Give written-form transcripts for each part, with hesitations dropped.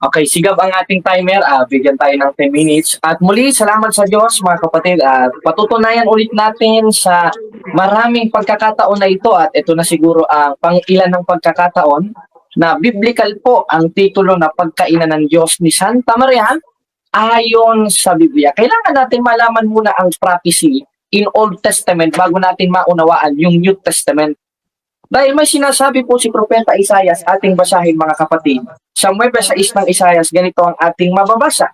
Okay, sigab ang ating timer. Bigyan tayo ng 10 minutes. At muli, salamat sa Diyos, mga kapatid. At patutunayan ulit natin sa maraming pagkakataon na ito. At ito na siguro ang pang-ilan ng pagkakataon na biblical po ang titulo na pagkainan ng Diyos ni Santa Maria ayon sa Biblia. Kailangan natin malaman muna ang prophecy in Old Testament bago natin maunawaan yung New Testament. Dahil may sinasabi po si Propeta Isaias, ating basahin mga kapatid. Sa Muwebes 6 ng Isaias, ganito ang ating mababasa.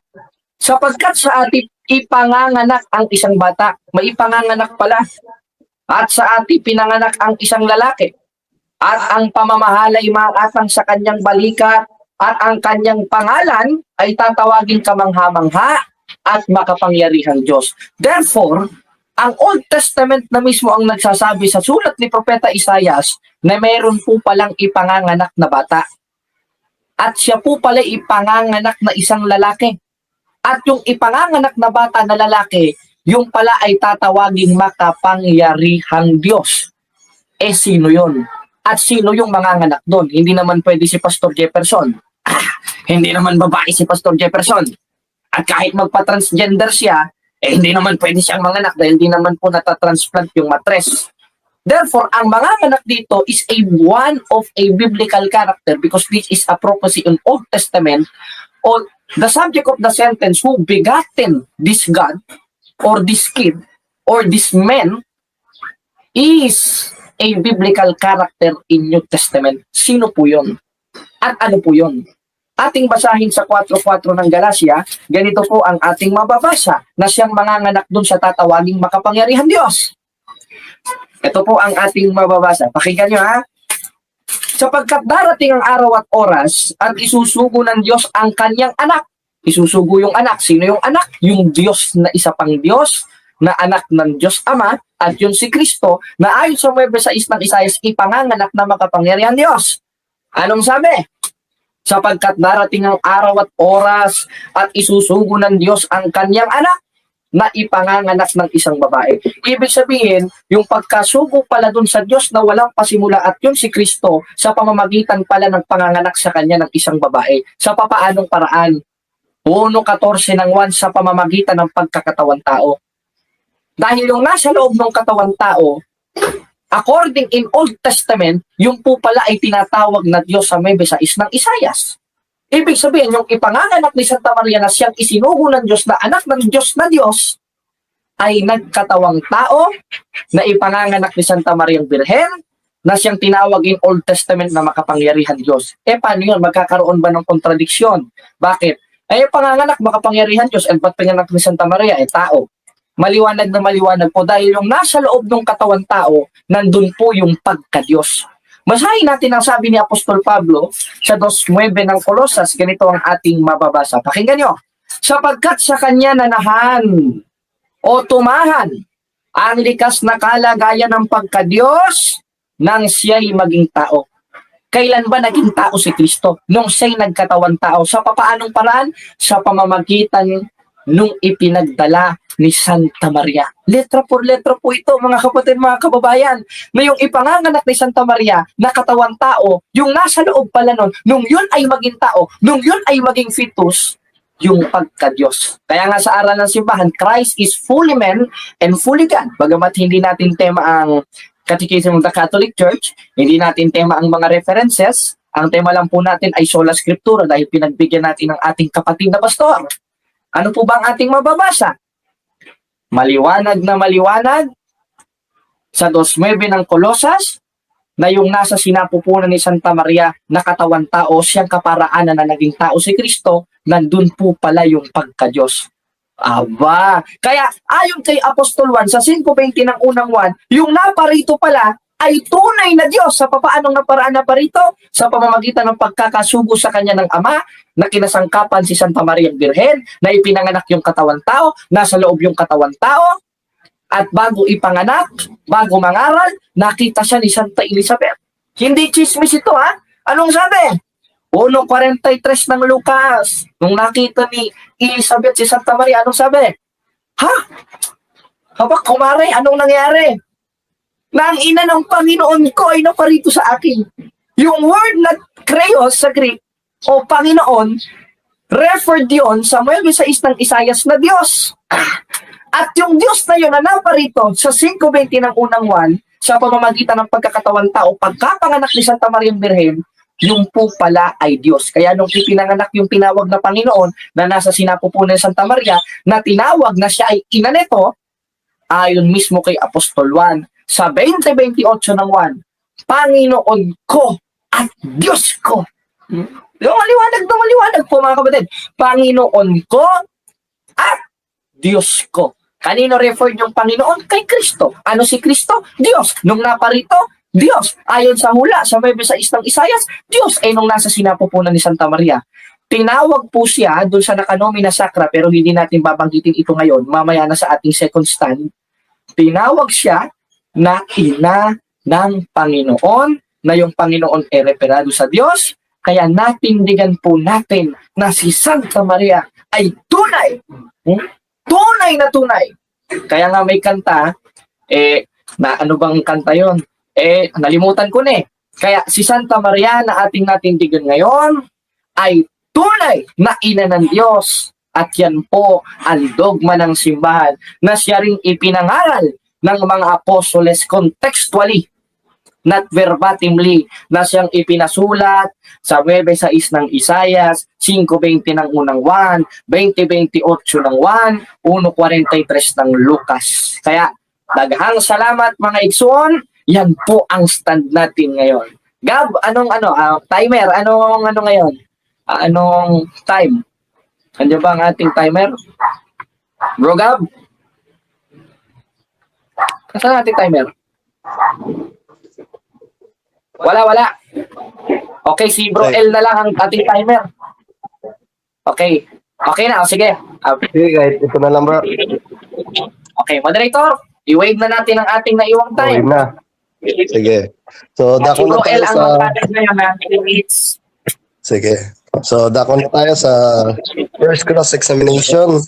Sapagkat sa atin ipanganganak ang isang bata, may ipanganganak pala. At sa atin pinanganak ang isang lalaki. At ang pamamahala ay maatang sa kanyang balikat, at ang kanyang pangalan ay tatawagin kamangha-mangha at makapangyarihang Diyos. Therefore, ang Old Testament na mismo ang nagsasabi sa sulat ni Propeta Isaias na mayroon po palang ipanganganak na bata. At siya po pala ipanganganak na isang lalaki. At yung ipanganganak na bata na lalaki, yung pala ay tatawaging makapangyarihang Diyos. Sino yun? At sino yung manganganak doon? Hindi naman pwede si Pastor Jefferson. Hindi naman babae si Pastor Jefferson. At kahit magpa-transgender siya, hindi naman pwede siyang manganak dahil hindi naman po natatransplant yung matres. Therefore, ang manganganak dito is one of a biblical character because this is a prophecy in Old Testament on the subject of the sentence who begotten this God or this kid or this man is a biblical character in New Testament. Sino po yun? At ano po yun? Ating basahin sa 4:4 ng Galacia, ganito po ang ating mababasa na siyang manganganak dun sa tatawaging makapangyarihan Diyos. Ito po ang ating mababasa. Pakinggan nyo ha. Sapagkat darating ang araw at oras at isusugo ng Diyos ang kanyang anak. Isusugo yung anak. Sino yung anak? Yung Diyos na isa pang Diyos, na anak ng Diyos Ama, at yun si Kristo, na ayon sa Muwebes 6 ng Isaias, ipanganganak na makapangyarihan Diyos. Anong sabi? Sapagkat darating ang araw at oras at isusugo ng Diyos ang kanyang anak na ipanganganak ng isang babae. Ibig sabihin, yung pagkasugo pala dun sa Diyos na walang pasimula at yun si Kristo sa pamamagitan pala ng panganganak sa kanya ng isang babae. Sa papaanong paraan? 1:14 ng 1 sa pamamagitan ng pagkakatawan tao. Dahil yung nasa loob ng katawan tao, according in Old Testament, yung po pala ay tinatawag na Diyos sa Muwebes 6 ng Isaias. Ibig sabihin, yung ipanganganak ni Santa Maria na siyang isinugo ng Diyos na anak ng Diyos na Diyos, ay nagkatawang tao na ipanganganak ni Santa Maria Birhen na siyang tinawag in Old Testament na makapangyarihan Diyos. Paano yun? Magkakaroon ba ng kontradiksyon? Bakit? Panganganak, makapangyarihan Diyos, and ba't pinganak ni Santa Maria? Tao. Maliwanag na maliwanag po dahil yung nasa loob ng katawan tao, nandun po yung pagka-Diyos. Basahin natin ang sabi ni Apostol Pablo sa 2:9 ng Colosas, ganito ang ating mababasa. Pakinggan nyo. Sapagkat sa kanya nanahan o tumahan ang likas na kalagayan ng pagka-Diyos nang siya'y maging tao. Kailan ba naging tao si Kristo? Nung siya'y nagkatawan tao. Sa papaanong paraan? Sa pamamagitan nung ipinagdala ni Santa Maria. Letra por letra po ito, mga kapatid, mga kababayan. Na yung ipanganganak ni Santa Maria na katawan tao, yung nasa loob pala nun, nung yun ay maging tao, nung yun ay maging fetus, yung pagka-Diyos. Kaya nga sa aral ng simbahan, Christ is fully man and fully God. Bagamat hindi natin tema ang Catechism of the Catholic Church, hindi natin tema ang mga references, ang tema lang po natin ay sola scriptura dahil pinagbigyan natin ng ating kapatid na pastor. Ano po ba ang ating mababasa? Maliwanag na maliwanag sa 2:9 ng Colosas na yung nasa sinapupunan ni Santa Maria na katawan tao, siyang kaparaanan na naging tao si Kristo, nandun po pala yung pagka-Diyos. Aba, kaya ayon kay Apostol Juan sa 5:20 ng unang 1, yung naparito pala ay tunay na Diyos. Sa papaanong naparaan na parito? Sa pamamagitan ng pagkakasugo sa kanya ng Ama, na kinasangkapan si Santa Maria Birhen, na ipinanganak yung katawan tao, nasa loob yung katawan tao, at bago ipanganak, bago mangaral, nakita siya ni Santa Elizabeth. Hindi chismis ito ha? Anong sabi? 1:43 ng Lucas, nung nakita ni Elizabeth si Santa Maria, anong sabi? Ha? Habak kumare, anong nangyari? Na ang ina ng Panginoon ko ay naparito sa akin. Yung word na Kreos sa Greek, o Panginoon, referred yon sa 9:6 ng Isayas na Diyos. At yung Diyos na yun na naparito sa 5:20 ng unang 1, sa pamamagitan ng pagkakatawan tao, pagkapanganak ni Santa Maria Birhen, yung po pala ay Diyos. Kaya nung ipinanganak yung tinawag na Panginoon na nasa sinapupunan ni Santa Maria, na tinawag na siya ay ina nito, ayon mismo kay Apostol Juan, sa 20:28 ng 1, Panginoon ko at Diyos ko. Yung maliwanag po mga kapatid. Panginoon ko at Diyos ko. Kanino referred yung Panginoon? Kay Kristo. Ano si Kristo? Diyos. Nung naparito, Diyos. Ayon sa hula, sa 9:6 ng Isayas, Diyos. Nung nasa sinapupunan ni Santa Maria. Tinawag po siya doon sa nakanomina sakra, pero hindi natin babanggitin ito ngayon. Mamaya na sa ating second stand. Tinawag siya na ina ng Panginoon, na yung Panginoon ay referado sa Diyos. Kaya natindigan po natin na si Santa Maria ay tunay. Tunay na tunay. Kaya nga may kanta, na ano bang kanta yon? Nalimutan ko na eh. Kaya si Santa Maria na ating natindigan ngayon ay tunay na ina ng Diyos. At yan po ang dogma ng simbahan na siya ring ipinangaral ng mga apostoles contextually, not verbatimly, na siyang ipinasulat sa 9:6 ng Isayas, 5:20 ng unang 1, 20:28 ng 1, 1:43 ng Lucas. Kaya, daghang salamat mga igsoon, yan po ang stand natin ngayon. Gab, timer, anong ngayon? Anong time? Andiyan ba ang ating timer? Bro Gab? Kasaan ating timer? Wala. Okay, si Bro L na lang ang ating timer. Okay. Okay na, sige. Sige guys, ito na lang bro. Okay, moderator, i-wave na natin ang ating naiwang time. Wave na. Sige. So, Si dako Bro na tayo L ang sa... magkakaroon ngayon na 3 minutes. Sige. So, dako na tayo sa first cross-examination.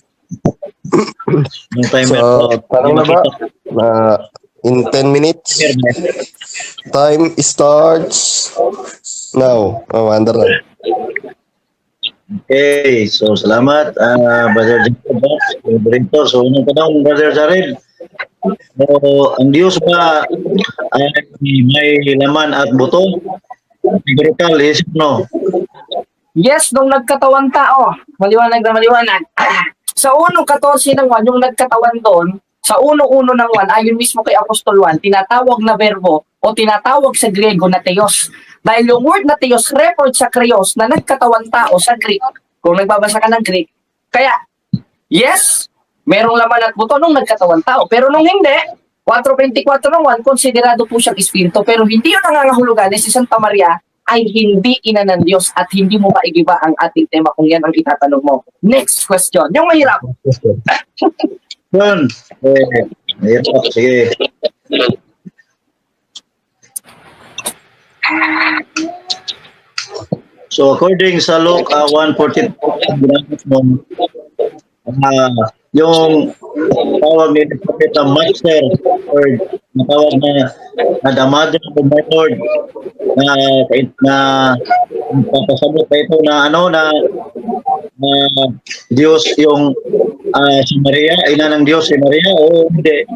So, tanong na ba? In 10 minutes. Time starts now. Under na. Okay, so salamat, Brother Jacob. So, unang tanong, Brother Jarel. So, ang Diyos ba ay may laman at buto? Categorical, yes or no? Yes, nung nagkatawan tao. Maliwanag na maliwanag. Sa 1:14 ng 1, yung nagkatawan doon, sa 1:1 ng 1, ayon mismo kay Apostol Juan, tinatawag na verbo o tinatawag sa Griego na theos. Dahil yung word na theos referred sa krios na nagkatawan tao sa Greek, kung nagbabasa ka ng Greek. Kaya, yes, merong laman at buto nung nagkatawan tao. Pero nung hindi, 4:24 ng 1, konsiderado po siyang espiritu. Pero hindi yun nangangahulugan na si Santa Maria ay hindi ina ng Diyos at hindi mo maigiba ang ating tema kung yan ang itatanong mo. Next question. Yung mahirap. Yun. Sige. So, according sa Luke 1:42, yung tawag ni Prophet na Master, or tawag na the Mother of my Lord, na papasabot pa ito na Diyos yung si Maria, ina ng Diyos si Maria, o hindi?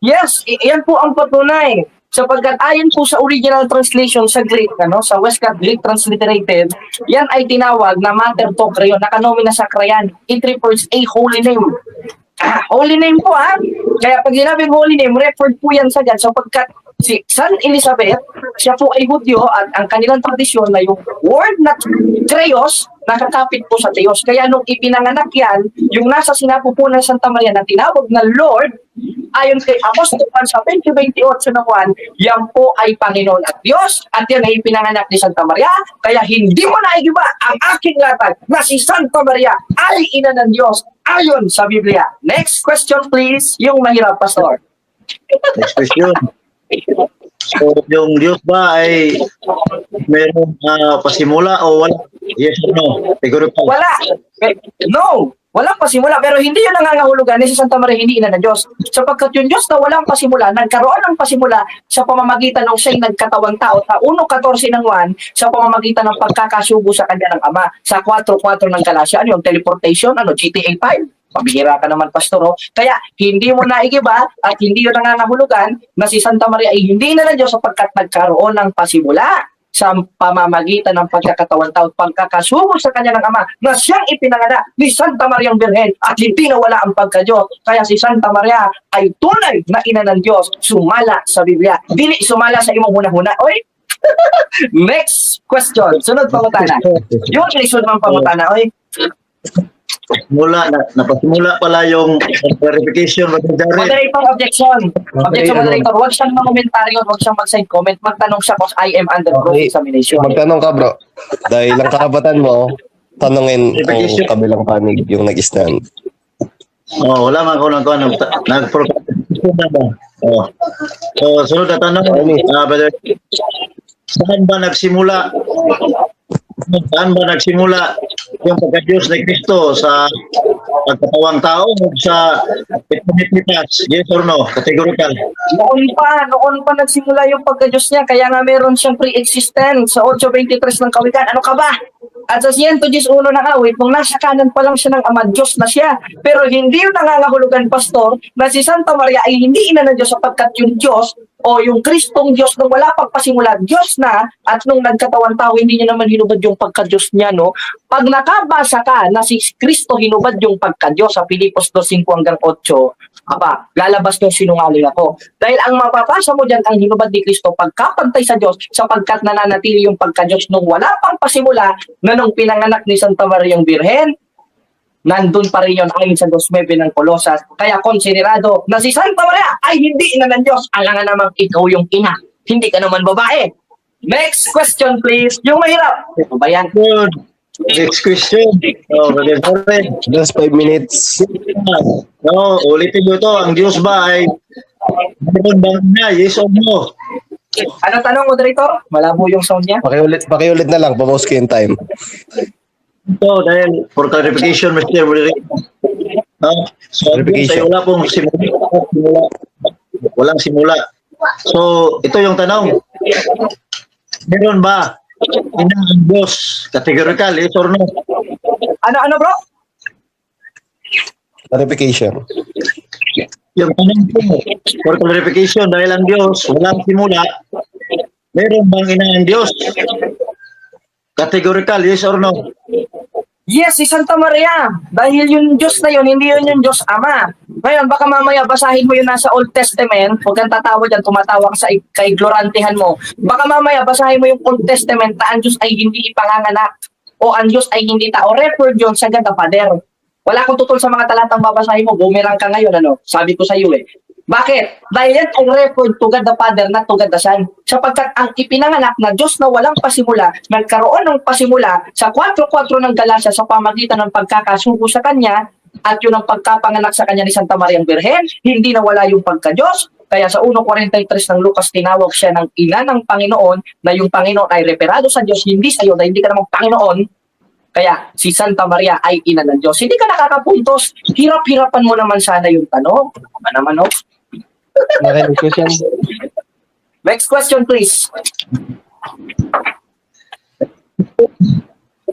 Yes, yan po ang patunay. Sapagkat ayon po sa original translation sa Greek, sa Westcott Greek Transliterated, yan ay tinawag na Mater Tokreon, nakanomina sa krayan. It refers a holy name. Holy name po Kaya pag sinabing holy name, referred po yan sa God. Sapagkat si San Elizabeth, siya po ay Hudyo at ang kanilang tradisyon na yung word na Kreos, nakakapit po sa Teos. Kaya nung ipinanganak yan, yung nasa sinapupunan ng Santa Maria na tinawag na Lord, ayon kay Apostol Juan sa 20:28 ng 1, yan po ay Panginoon at Diyos at yan ay pinanganak ni Santa Maria. Kaya hindi mo naigiba ang aking latag na si Santa Maria ay ina ng Diyos ayon sa Biblia. Next question please, yung mahirap, Pastor. Next question. So, yung Diyos ba ay mayroong pasimula o wala? Yes or no? Siguro po. Wala. No. Walang pasimula, pero hindi yun nangangahulugan ni si Santa Maria hindi ina ng Diyos. Sapagkat yung Diyos na walang pasimula, nagkaroon ng pasimula sa pamamagitan ng siya'y nagkatawang tao sa 1:14 ng 1 sa pamamagitan ng pagkakasubo sa kanya ng Ama. Sa 4:4 ng Galacia, ano yung teleportation, GTA 5? Pabihira ka naman, Pastor. Oh. Kaya hindi mo naigiba at hindi yun nangangahulugan na si Santa Maria ay hindi ina ng Diyos sapagkat nagkaroon ng pasimula sa pamamagitan ng pagkakatawan tao at pagkakasubo sa kanya ng Ama na siyang ipinanganak ni Santa Mariang Birhen at hindi nawala ang pagka-Diyos. Kaya si Santa Maria ay tunay na ina ng Diyos, sumala sa Biblia. Dili sumala sa imong hunahuna. Oy! Next question. Sunod pangutana. Yung lisod ng pangutana. Oy! Napasimula pala yung verification, Brother Jared. Moderator, objection. Objection, moderator. Huwag siyang mag-komentaryo, huwag siyang mag-send comment. Magtanong siya kung I am under cross-examination. Magtanong ka, bro. Dahil ang karapatan mo, tanungin ang kabilang panig yung nag-stand. Oh, wala man ko nag-propagation na ba? Oh. So, sunod na tanong, Brother, saan ba nagsimula yung pagka-Diyos ni Kristo sa pagkatawang tao o sa eternity? Yes or no? Categorical. Noon pa nagsimula yung pagka-Diyos niya, kaya nga meron siyang pre-existence sa 8:23 ng Kawikaan. Ano ka ba? At sa 111 ng awit, nung nasa kanan pa lang siya ng Ama, Diyos na siya. Pero hindi yung nangangahulugan, Pastor, na si Santa Maria ay hindi ina ng Diyos sapagkat yung Diyos o yung Kristong Diyos nung wala pang pasimula, Diyos na, at nung nagkatawang tao, hindi niya naman hinubad yung pagka-Diyos niya, no? Pag nakabasa ka na si Kristo hinubad yung pagka-Diyos sa Filipos 2:5-8, lalabas yung sinungaling ako. Dahil ang mapapasa mo dyan, ang hinubad ni Kristo, pagkapantay sa Diyos, sapagkat nananatili yung pagka-Diyos nung wala pang pasimula, na nung pinanganak ni Santa Mariang Birhen, nandun pa rin yun ayon sa 2:9 ng Kolosas. Kaya konsiderado na si Santa Maria ay hindi ina ng Diyos. Alangan namang ikaw yung ina. Hindi ka naman babae. Next question, please. Yung mahirap. Ito ba yan? Good. Next question. Oh, Brother Jared. Just 5 minutes. No, ulitin nyo to. Ang Diyos ba ay meron bang na? Yes or no? Ano tanong, moderator? Malabo yung sound niya. Pakiulit na lang, pa-post ko yung time. Ito, dahil for clarification, Mr. Moderator. So, ang Diyos ay wala pong simula. Walang simula. So, ito yung tanong. Meron ba ina ang Diyos? Categorical, yes or no? Ano, bro? Clarification. Yung tanong ko, for clarification, dahil ang Diyos walang simula, meron bang ina ang Diyos? Categorical, yes or no? Yes, si Santa Maria. Dahil yung Diyos na yun, hindi yun yung Diyos Ama. Ngayon, baka mamaya basahin mo yun nasa Old Testament. Huwag kang tatawa dyan, tumatawa ka sa kaiglorantehan mo. Baka mamaya basahin mo yung Old Testament na ang Diyos ay hindi ipanganganak o ang Diyos ay hindi tao. Referred yun sa God the Father. Wala akong tutol sa mga talatang babasahin mo. Bumerang ka ngayon, ano? Sabi ko sa iyo eh. Bakit? Dahil yan ay referred to God the Father, not to God the Son. Sapagkat ang ipinanganak na Diyos na walang pasimula, nagkaroon ng pasimula sa 4:4 ng Galacia sa pamagitan ng pagkakasubo sa Kanya at yun ang pagkapanganak sa Kanya ni Santa Mariang Birhen, hindi nawala yung pagka-Diyos. Kaya sa 1:43 ng Lucas, tinawag siya ng ina ng Panginoon na yung Panginoon ay referado sa Diyos, hindi sa iyo, dahil hindi ka namang Panginoon. Kaya si Santa Maria ay ina ng Diyos. Hindi ka nakakapuntos. Hirap-hirapan mo naman sana yung tanong. Ano naman, no? Next question, please.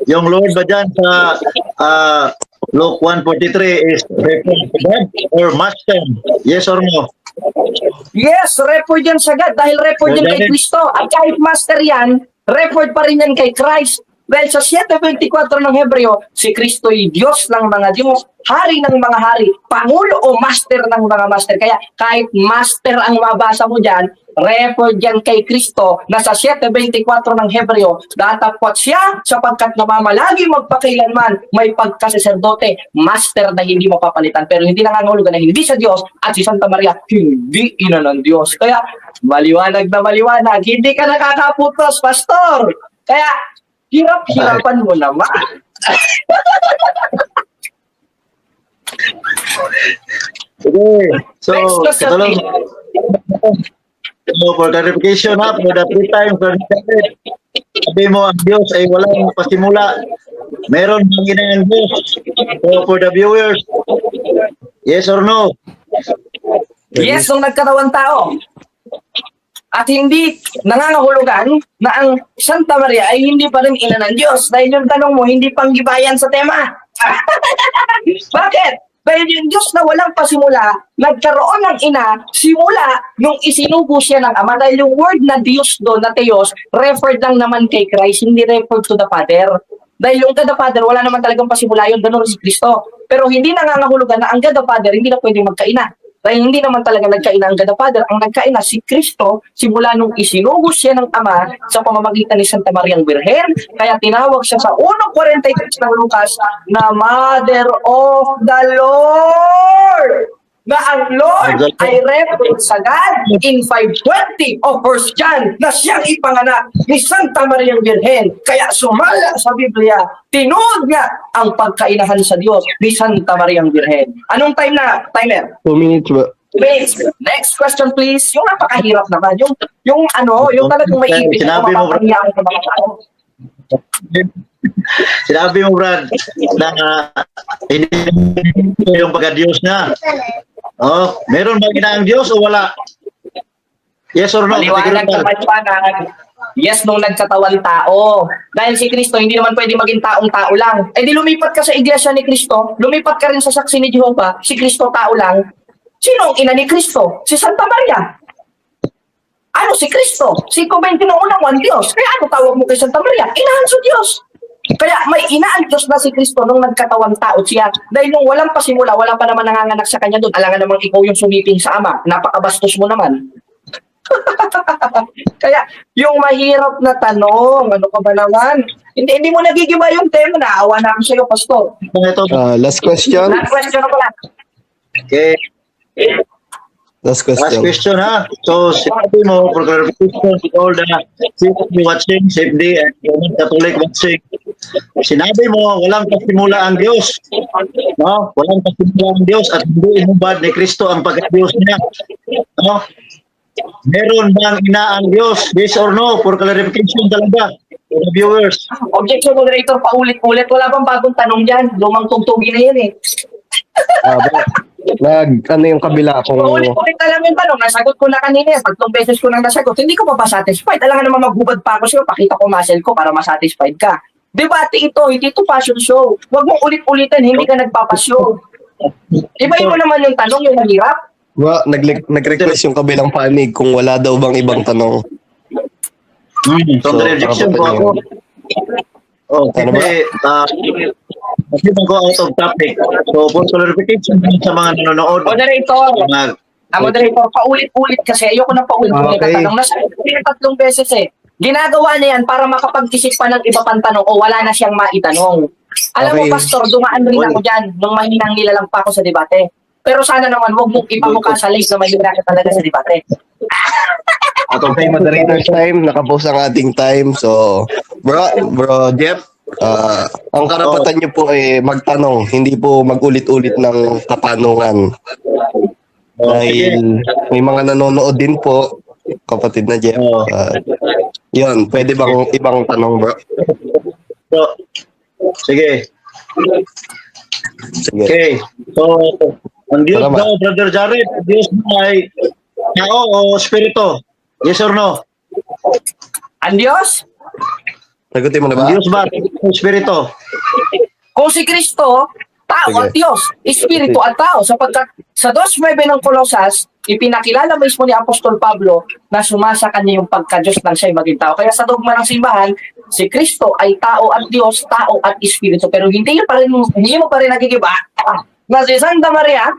Yung Lord ba dyan sa Luke 1:43 is referred to God or Master? Yes or no? Yes, referred yan sa God dahil referred yan kay Kristo. At kahit Master yan, referred pa rin yan kay Christ. Dahil sa 7:24 ng Hebreo, si Kristo ay Diyos ng mga Diyos, Hari ng mga hari, Pangulo o Master ng mga Master. Kaya kahit Master ang mabasa mo dyan, referred yan kay Kristo na sa 7:24 ng Hebreo, datapot siya sapagkat namamalagi magpakailanman may pagkasaserdote, Master na hindi mapapalitan. Pero hindi nangangahulugan na hindi sa Diyos at si Santa Maria hindi ina ng Diyos. Kaya maliwanag na maliwanag, hindi ka nakakaputos, Pastor. Kaya hirap-hirapan mo naman. Okay. So, Next question, katulong. So, for clarification ha, for the 3 times, sabi mo ang Diyos ay walang pasimula, Meron bang ginaan Diyos? So, for the viewers, yes or no? Yes, nung nagkatawang tao. At hindi nangangahulugan na ang Santa Maria ay hindi pa rin ina ng Diyos. Dahil yung tanong mo, hindi panggibayan sa tema. Bakit? Dahil yung Diyos na walang pasimula, nagkaroon ng ina, simula nung isinugo siya ng Ama. Dahil yung word na Diyos doon, na Theos, referred lang naman kay Christ, hindi referred to the Father. Dahil yung God the Father, wala naman talagang pasimula yun, ganun si Kristo. Pero hindi nangangahulugan na ang God the Father, hindi na pwedeng magkaina. Dahil hindi naman talaga nagkaina ang God the Father, ang nagkaina si Kristo simula nung isinugo siya ng Ama sa pamamagitan ni Santa Mariang Birhen. Kaya tinawag siya sa 1:43 ng Lucas na Mother of the Lord. Na ang Lord ay referred sa God in 5:20 of 1 John na siyang ipanganak ni Santa Mariang Birhen. Kaya sumala sa Biblia, tinuod nga ang pagkainahan sa Diyos ni Santa Mariang Birhen. Anong time na? Timer? 2 minutes ba? Please, next question please. Yung napakahirap naman. Yung talagang may ipin. Sinabi mo, bro. Sa mga tao. Sinabi mo, Brad, na hindi yung pagka-Diyos na. Oh, meron bang ginaan Diyos o wala? Yes or no? Maliwanag na maliwanag. Yes, nung nagkatawan tao. Dahil si Kristo, hindi naman pwede maging taong-tao lang. Eh di lumipat ka sa iglesia ni Kristo, lumipat ka rin sa saksi ni Jehovah, si Kristo tao lang. Sino ang ina ni Kristo? Si Santa Maria. Ano si Kristo? 5:20 ng unang 1 Diyos. Kaya ano tawag mo kay Santa Maria? Inahan sa Diyos. Kaya may inaan Diyos na si Kristo nung nagkatawang tao siya. Dahil nung walang pasimula, wala pa naman nanganganak sa kanya doon. Alangan namang ikaw yung sumiping sa Ama. Napakabastos mo naman. Kaya yung mahirap na tanong, ano ka ba naman? Hindi mo nagigiba yung tema. Naawa na ako sa'yo, Pastor. Ito, Last question. Last question ako lang. okay. Last Last question. question, ha? So, sinabi mo, for clarification, to all the safety watching, safety, and Roman Catholic watching, sinabi mo, walang pasimula ang Diyos. No? Walang pasimula ang Diyos at hindi inubad ni Kristo ang pagka-Diyos niya. No? Meron bang ina ang Diyos? Yes or no? For clarification talaga. For the viewers. Objection moderator, paulit-ulit. Wala bang bagong tanong dyan? Lumang tugtugi na yan eh. Ano yung kabila kung Paulit-ulit na lang yung tanong. Nasagot ko na kanina. 3 beses ko nang nasagot. Hindi ko pa ba satisfied? Alam nga naman maghubad pa ako sa'yo. Pakita ko muscle ko para masatisfied ka. Debate ito. Hindi ito fashion show. Huwag mong ulit-ulitin. Hindi ka nagpapashow. Ibahin mo naman yung tanong, yung mahirap. nag-request yung kabilang panig kung wala daw bang ibang tanong. So, the rejection ko ako. Oh, Ano ba? Kasi ko out of topic. So, for clarification sa mga nanonood. Moderator. Mga, Moderator, paulit-ulit kasi. Ayoko na paulit-ulit Okay. na tanong. Nasagot ko yung 3 beses eh. Ginagawa niya yan para makapag-isip pa ng iba pang tanong o wala na siyang maitanong. Alam mo, Okay. Pastor, dumaan rin ako dyan nung mahinang nilalang pa ako sa debate. Pero sana naman, huwag mong ipamukha sa live na mahina ka talaga sa debate. Okay, moderator's time. Nakapos ang ating time. So, bro Jeff, ang karapatan niyo po ay magtanong, hindi po magulit-ulit ng katanungan. Dahil may mga nanonood din po, kapatid na Jeff. Yun, pwede bang ibang tanong, bro? so, sige. Sige. Okay. So, ang Diyos Salamat. daw, Brother Jared, ang Diyos ay tao o spirito? Yes or no? Ang Diyos, Sagutin mo na ba? Ang Diyos ba o spirito? kung si Kristo, tao Sige. at Diyos, Espiritu at tao. Sapagkat sa 2:9 ng Colosas, ipinakilala mismo ni Apostol Pablo na sumasa kanya yung pagka-Diyos ng siya'y maging tao. Kaya sa dogma ng simbahan, si Kristo ay tao at Diyos, tao at Espiritu. Pero hindi mo pa rin nagigiba na si Santa Maria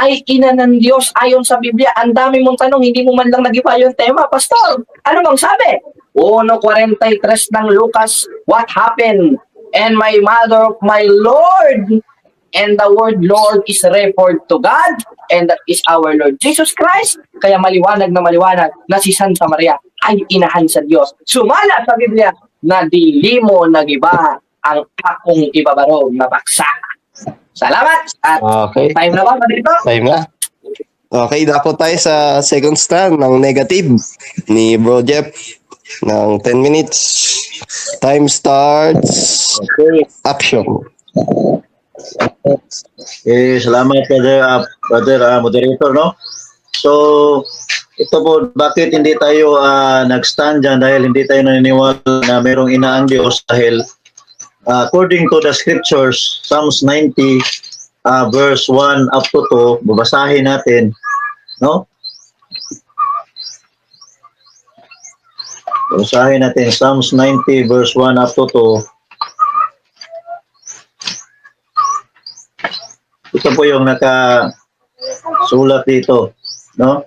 ay ina ng Diyos ayon sa Biblia. Ang dami mong tanong, hindi mo man lang nagiba yung tema. Pastor, ano bang sabi? 1:43 ng Lucas, what happened? And my mother, my Lord, and the word Lord is referred to God, and that is our Lord Jesus Christ. Kaya maliwanag na si Santa Maria ay inahan sa Diyos. Sumala sa Biblia na di mo nagiba ang akong ibabarog na baksa. Salamat! At Okay. time na ba dito? Time na. Okay, dapat tayo sa second stand ng negative ni Bro Jeff. ng 10 minutes. Time starts. Okay. Action. Salamat brother moderator, no? So, ito po, bakit hindi tayo nag-stand dyan dahil hindi tayo naniniwala na merong ina ang Diyos dahil according to the scriptures, Psalms 90, verse 1 up to 2, babasahin natin, no? Babasahin natin, Psalms 90, verse 1 up to 2. Ito po yung nakasulat dito, no?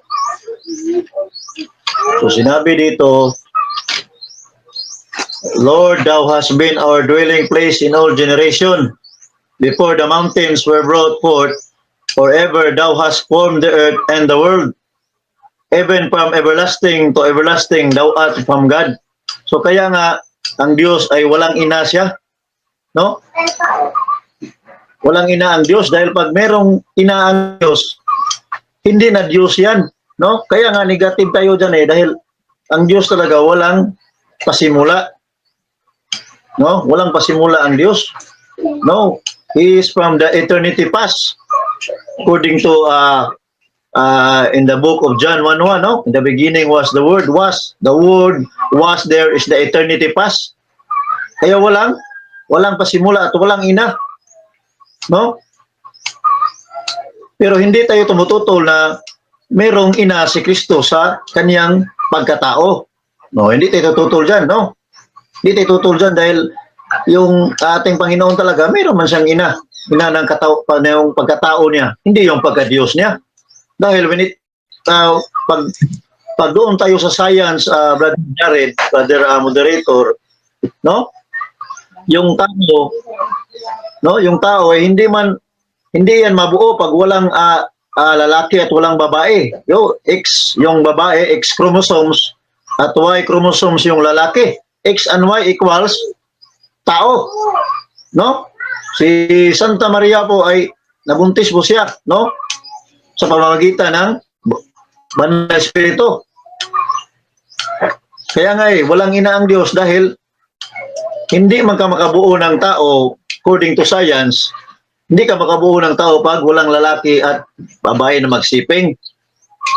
So sinabi dito, Lord, thou hast been our dwelling place in all generation. Before the mountains were brought forth, forever thou hast formed the earth and the world. Even from everlasting to everlasting, thou art from God. So kaya nga, ang Diyos ay walang ina siya, no? Walang ina ang Diyos dahil pag merong ina ang Diyos, hindi na Diyos yan, no? Kaya nga negative tayo dyan dahil ang Diyos talaga walang pasimula, no? Walang pasimula ang Diyos, no? He is from the eternity past, according to in the book of John 1:1, no? In the beginning was the Word was there is the eternity past. Kaya walang pasimula at walang ina. No? Pero hindi tayo tumututol na merong ina si Kristo sa kanyang pagkatao. No, hindi tayo tututol dyan, no? Hindi tayo tututol dyan dahil yung ating Panginoon talaga, meron man siyang ina ng yung pagkatao niya, hindi yung pagka-Diyos niya. Dahil when pag doon tayo sa science, Brother Jared, Brother moderator, no? Yung tao ay hindi yan mabuo pag walang lalaki at walang babae. Yung babae, X chromosomes at Y chromosomes yung lalaki. X and Y equals tao, no? Si Santa Maria po ay nabuntis po siya, no? Sa pamamagitan ng Banal na Espiritu. Kaya nga walang ina ang Diyos dahil hindi man ka makabuo ng tao according to science, hindi ka makabuo ng tao pag walang lalaki at babae na magsiping.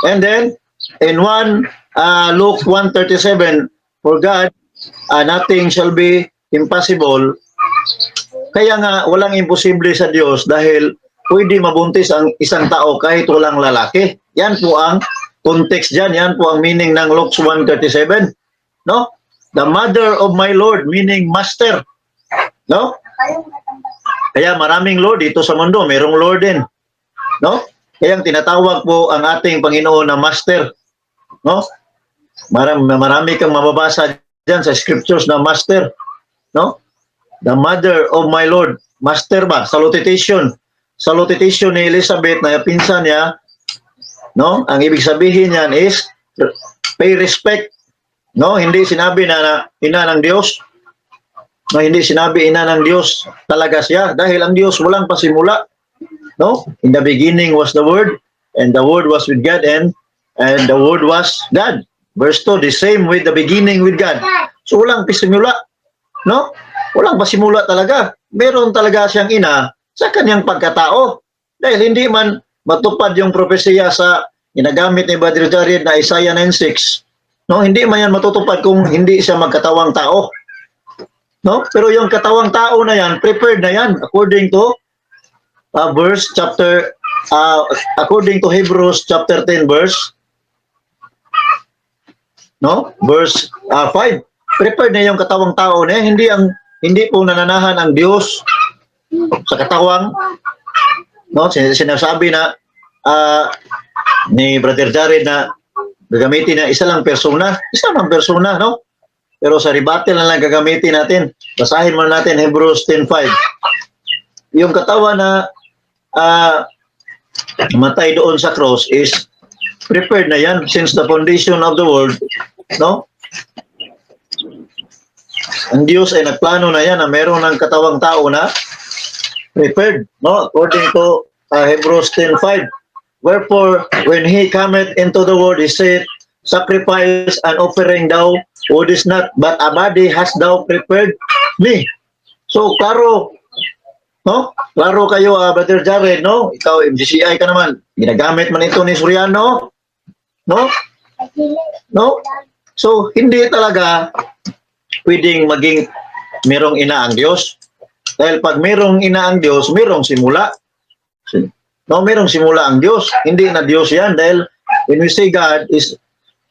And then, in Luke 1:37, for God, nothing shall be impossible. Kaya nga, walang imposible sa Diyos dahil pwede mabuntis ang isang tao kahit walang lalaki. Yan po ang context dyan, yan po ang meaning ng Luke 1:37. No? The mother of my Lord, meaning master. No? Kaya maraming Lord dito sa mundo, mayroong Lord din. No? Kaya ang tinatawag po ang ating Panginoon na master. No? Marami kang mababasa diyan sa scriptures na master. No? The mother of my Lord, master ba? Salutation. Salutation ni Elizabeth na pinsan niya, no? Ang ibig sabihin niyan is pay respect. No, hindi sinabi na ina ng Diyos. No, hindi sinabi ina ng Diyos talaga siya dahil ang Diyos walang pasimula. No? In the beginning was the Word and the Word was with God and the Word was God. Verse 2, the same with the beginning with God. So walang pasimula. No? Walang pasimula talaga. Meron talaga siyang ina sa kanyang pagkatao. Dahil hindi man matupad yung propesya sa ginagamit ni Brother Jared na Isaiah 9:6. No, hindi man yan matutupad kung hindi siya magkatawang tao. No? Pero yung katawang tao na yan, prepared na yan according to according to Hebrews chapter 10 verse verse 5. Prepared na yung katawang tao na yan. Hindi po nananahan ang Diyos sa katawang, no? Sinasabi na ni Brother Jared na gagamitin na isa lang persona, no? Pero sa rebuttal na lang gagamitin natin. Basahin muna natin Hebrews 10:5. Yung katawan na matay doon sa cross is prepared na yan since the foundation of the world, no? Ang Diyos ay nagplano na yan na meron ng katawang tao na prepared, no? According to Hebrews 10:5. Wherefore, when he cometh into the world, he said, sacrifice and offering thou food is not, but a body hast thou prepared me. So, klaro, no? Klaro kayo, Brother Jared, no? Ikaw, MGCI ka naman. Ginagamit man ito ni Soriano, no? No? So, hindi talaga pwedeng maging merong ina ang Diyos. Dahil pag merong ina ang Diyos, merong simula. No, merong simula ang Diyos. Hindi na Diyos yan dahil when we say God is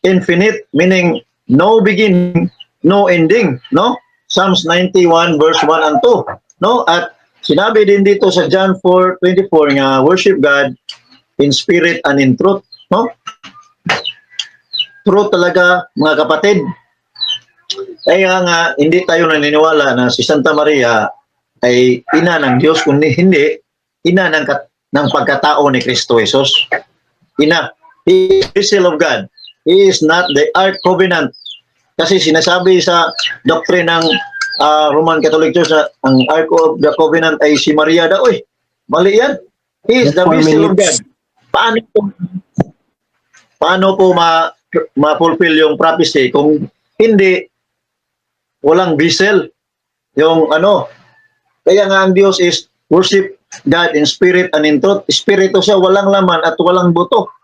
infinite, meaning no beginning, no ending, no? Psalms 91 verse 1 and 2, no? At sinabi din dito sa John 4:24 nga worship God in spirit and in truth, no? Truth talaga, mga kapatid. Kaya nga hindi tayo naniniwala na si Santa Maria ay ina ng Diyos, kundi hindi ina ng pagkatao ni Kristo Jesus. Ina, He is the seal of God. He is not the Ark Covenant. Kasi sinasabi sa doctrine ng Roman Catholic Church na ang Ark of the Covenant ay si Maria daw. Uy, mali yan. He is the seal of God. Paano po ma-fulfill yung prophecy kung hindi walang vessel? Yung ano, kaya nga ang Diyos is worship God in spirit and in truth. Espiritu siya, walang laman at walang buto.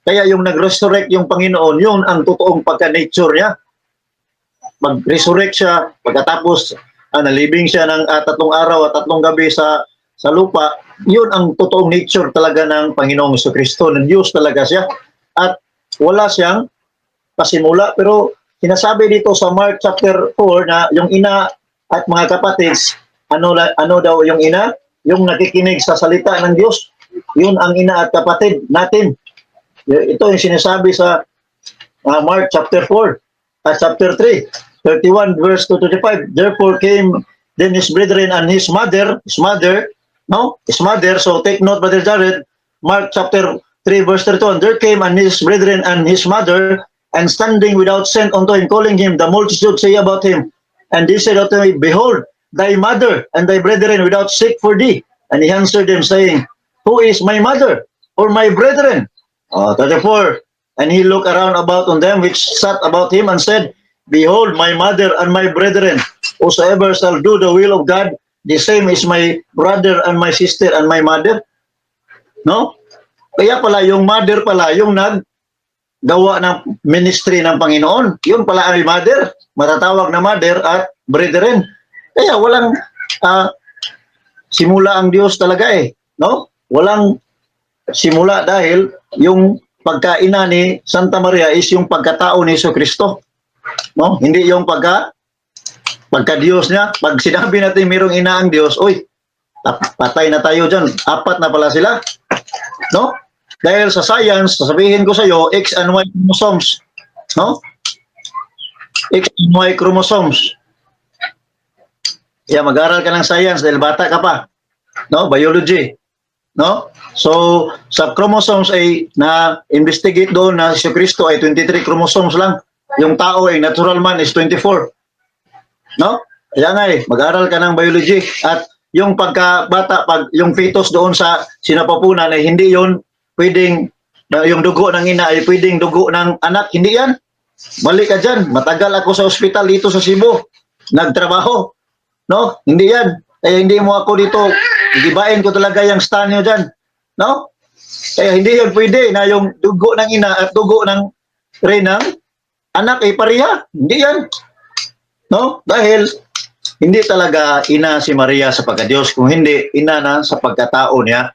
Kaya yung nag-resurrect yung Panginoon, yun ang totoong pagka-nature niya. Mag-resurrect siya, pagkatapos nalibing siya ng 3 araw at 3 gabi sa lupa, yun ang totoong nature talaga ng Panginoong Jesucristo, ng Diyos talaga siya. At wala siyang pasimula, pero sinasabi dito sa Mark chapter 4 na yung ina at mga kapatid, ano daw yung ina? Yung nakikinig sa salita ng Diyos. Yun ang ina at kapatid natin. Ito yung sinasabi sa Mark chapter 4 at chapter 3, 31 verse 2-5. Therefore came then his brethren and his mother, so take note, Brother Jared, Mark chapter 3 verse 31. There came and his brethren and his mother, and standing without sent unto him, calling him, the multitude say about him, and they said unto him, behold, thy mother and thy brethren without seek for thee. And he answered them, saying, who is my mother or my brethren? 34. And he looked around about on them which sat about him, and said, behold, my mother and my brethren, whosoever shall do the will of God, the same is my brother and my sister and my mother. No? Kaya pala yung mother pala, yung naggawa ng ministry ng Panginoon, yun pala ay mother, matatawag na mother at brethren. Kaya walang simula ang Diyos talaga no? Walang simula dahil yung pagkaina ni Santa Maria is yung pagkatao ni Jesucristo. No? Hindi yung pagka-Diyos niya. Pag sinabi natin mayroong ina ang Diyos, uy, patay na tayo dyan. 4 na pala sila. No? Dahil sa science, sasabihin ko sa iyo, X and Y chromosomes. No? X and Y chromosomes. Kaya mag-aral ka ng science dahil bata ka pa. No? Biology. No? So, sa chromosomes ay na-investigate doon na si Kristo ay 23 chromosomes lang. Yung tao ay natural man is 24. No? Kaya nga mag-aral ka ng biology. At yung pagkabata, yung fetus doon sa sinapapunan ay hindi yon pwedeng, yung dugo ng ina ay pwedeng dugo ng anak. Hindi yan. Mali ka dyan. Matagal ako sa ospital dito sa Cebu. Nagtrabaho. No? Hindi yan. Kaya hindi mo ako dito, igibain ko talaga yung stand nyo dyan. No? Kaya hindi yan pwede na yung dugo ng ina at dugo ng ng anak ay pareha. Hindi yan. No? Dahil hindi talaga ina si Maria sa pagka-Diyos, kung hindi ina na sa pagkatao niya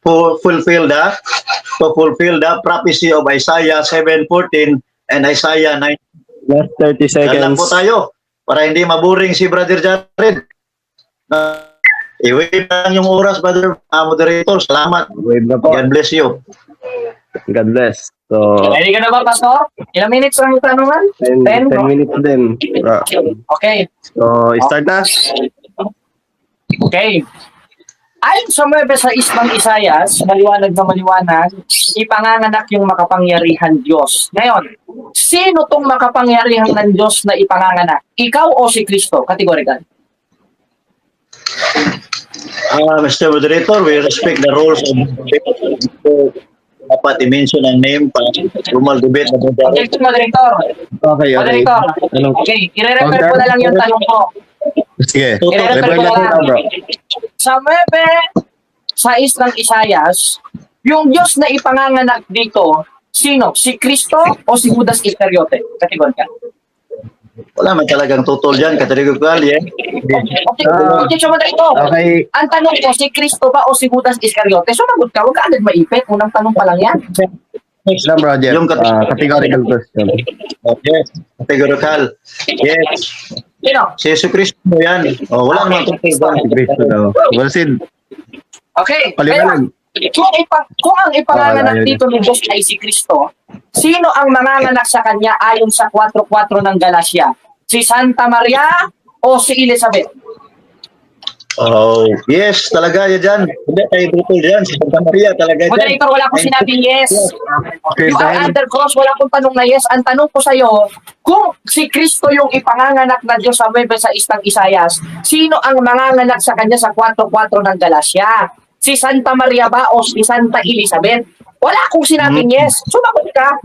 to fulfill the prophecy of Isaiah 7:14 and Isaiah 9. Last 30 seconds. Lang po tayo para hindi maboring si Brother Jared. I-wave lang yung oras, Brother Moderator. Salamat. Wave na po. God bless you. God bless. So, Ready ka na ba, Pastor? Ilang minutes ang tanungan? 10 no? minutes din. Okay. So, start na. Okay. Ayon sa 9:6 ng Isaias, maliwanag na maliwanag, ipanganganak yung makapangyarihan Diyos. Ngayon, sino tong makapangyarihan ng Diyos na ipanganganak? Ikaw o si Kristo? Kategorikal. Mr. Moderator, we respect the rules of dapat i-mention ang name para formal debate na Brother Jared. Objection, Moderator. Okay, okay. Moderator. Anong, Okay, i-refer ko na lang yung tanong ko. sige, I-refer refer ko na na lang. bro. Sa 9:6 ng Isayas, yung Diyos na ipanganganak dito, sino? Si Kristo o si Judas Iscariote? Kategorika. Wala man talagang tutol dyan, kategorical, yeah. Objection, Moderator. Okay, Ang tanong ko, si Kristo ba o si Judas Iscariote? Sumagot ka, huwag ka agad maipit. Unang tanong pa lang yan. lang bro, Jeff. Yung Categorical question. yes, categorical. Yes, Sino? si Yesu Cristo yan. Oh, wala naman tutol dyan. Si Cristo daw. Well, Sid, Okay. paliwanag. Kung ang ipanganganak ayun. dito ng Diyos ay si Kristo, sino ang manganganak sa kanya ayon sa 4:4 ng Galacia? Si Santa Maria o si Elizabeth? Oh, yes, talaga yan dyan. Hindi tayo tutol dyan. Si Santa Maria talaga dyan. Moderator, wala akong sinabing yes. Okay, You are dahil, under cross, wala akong tanong na yes. Ang tanong ko sa'yo, kung si Kristo yung ipanganganak na Diyos sa 9:6 ng Isayas, sino ang manganganak sa kanya sa 4:4 ng Galacia? Si Santa Maria ba o si Santa Elizabeth? Wala akong sinabing yes. Sumagot ka.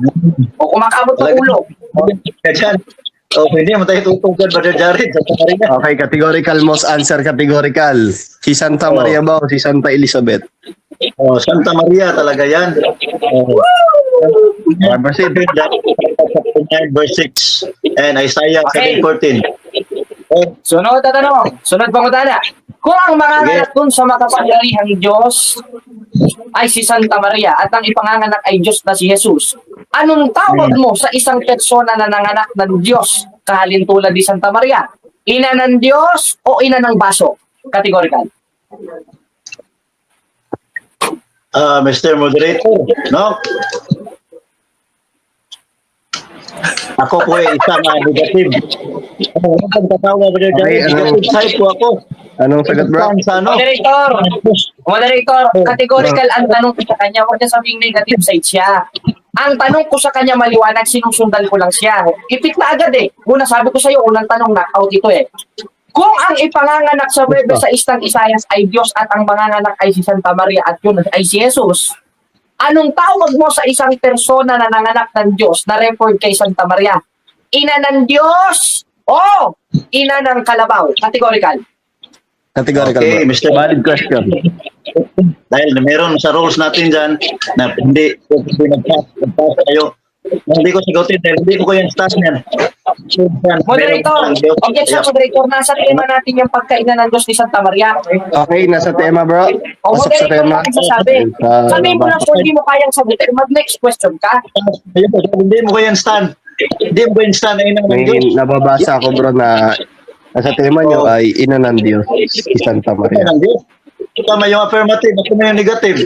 O kumakabot ng ulo. Talaga dyan. Oh, hindi mo tayo tutol dyan, Brother Jared. Santa Maria. okay, categorical, most answer categorical. Si Santa Maria ba o si Santa Elizabeth? Oh, Santa Maria talaga yan. Oh. Okay, proceed. Verse 6 and Isaiah Okay. 7:14. Oh, Sunod na tanong. Sunod pangutana. Kung ang manganganak dun sa makapangyarihang Diyos ay si Santa Maria at ang ipanganganak ay Diyos na si Jesus, anong tawag mo sa isang persona na nanganak ng Diyos kahalin tulad ni Santa Maria? Ina ng Diyos o ina ng baso? Categorical. Mr. Moderator, no? Ako po ay isang negative. Ano ang tatawa, Brother Okay, Jared? ano? Negative side po ako. Anong sagot bro? Sa ano? Moderator, categorical ang tanong ko sa kanya. Huwag niya sabing negative side siya. Ang tanong ko sa kanya maliwanag, sinusundan ko lang siya. Ipit na agad eh. Una sabi ko sa iyo, unang tanong knockout ito eh. Kung ang ipanganganak sa 9:6 ng Isayas ay Diyos at ang manganganak ay si Santa Maria at yun ay si Jesus, anong tawag mo sa isang persona na nanganak ng Diyos na referred kay Santa Maria? Ina ng Diyos o ina ng kalabaw? Categorical. Categorical Okay, bro. Mr. Valid question. Dahil meron sa rules natin dyan na hindi nagpass tayo. Hindi ko sagutin dahil hindi ko yung staff niyan. Moderator, objection moderator, nasa tema natin yung pagkainan ng Diyos ni Santa Maria. Okay, nasa tema bro. O Pasok sa moderator tema. na nagsasabi. Sabihin mo lang kung hindi mo kayang sagutin, mag-next question ka. Hindi mo ko yan stand. Hindi mo ko yung stand na inang ng May Diyos. nababasa ko bro na nasa tema nyo ay ina ng Diyos, si Santa Maria. Ng Diyos. Tama yung affirmative, ako na yung negative.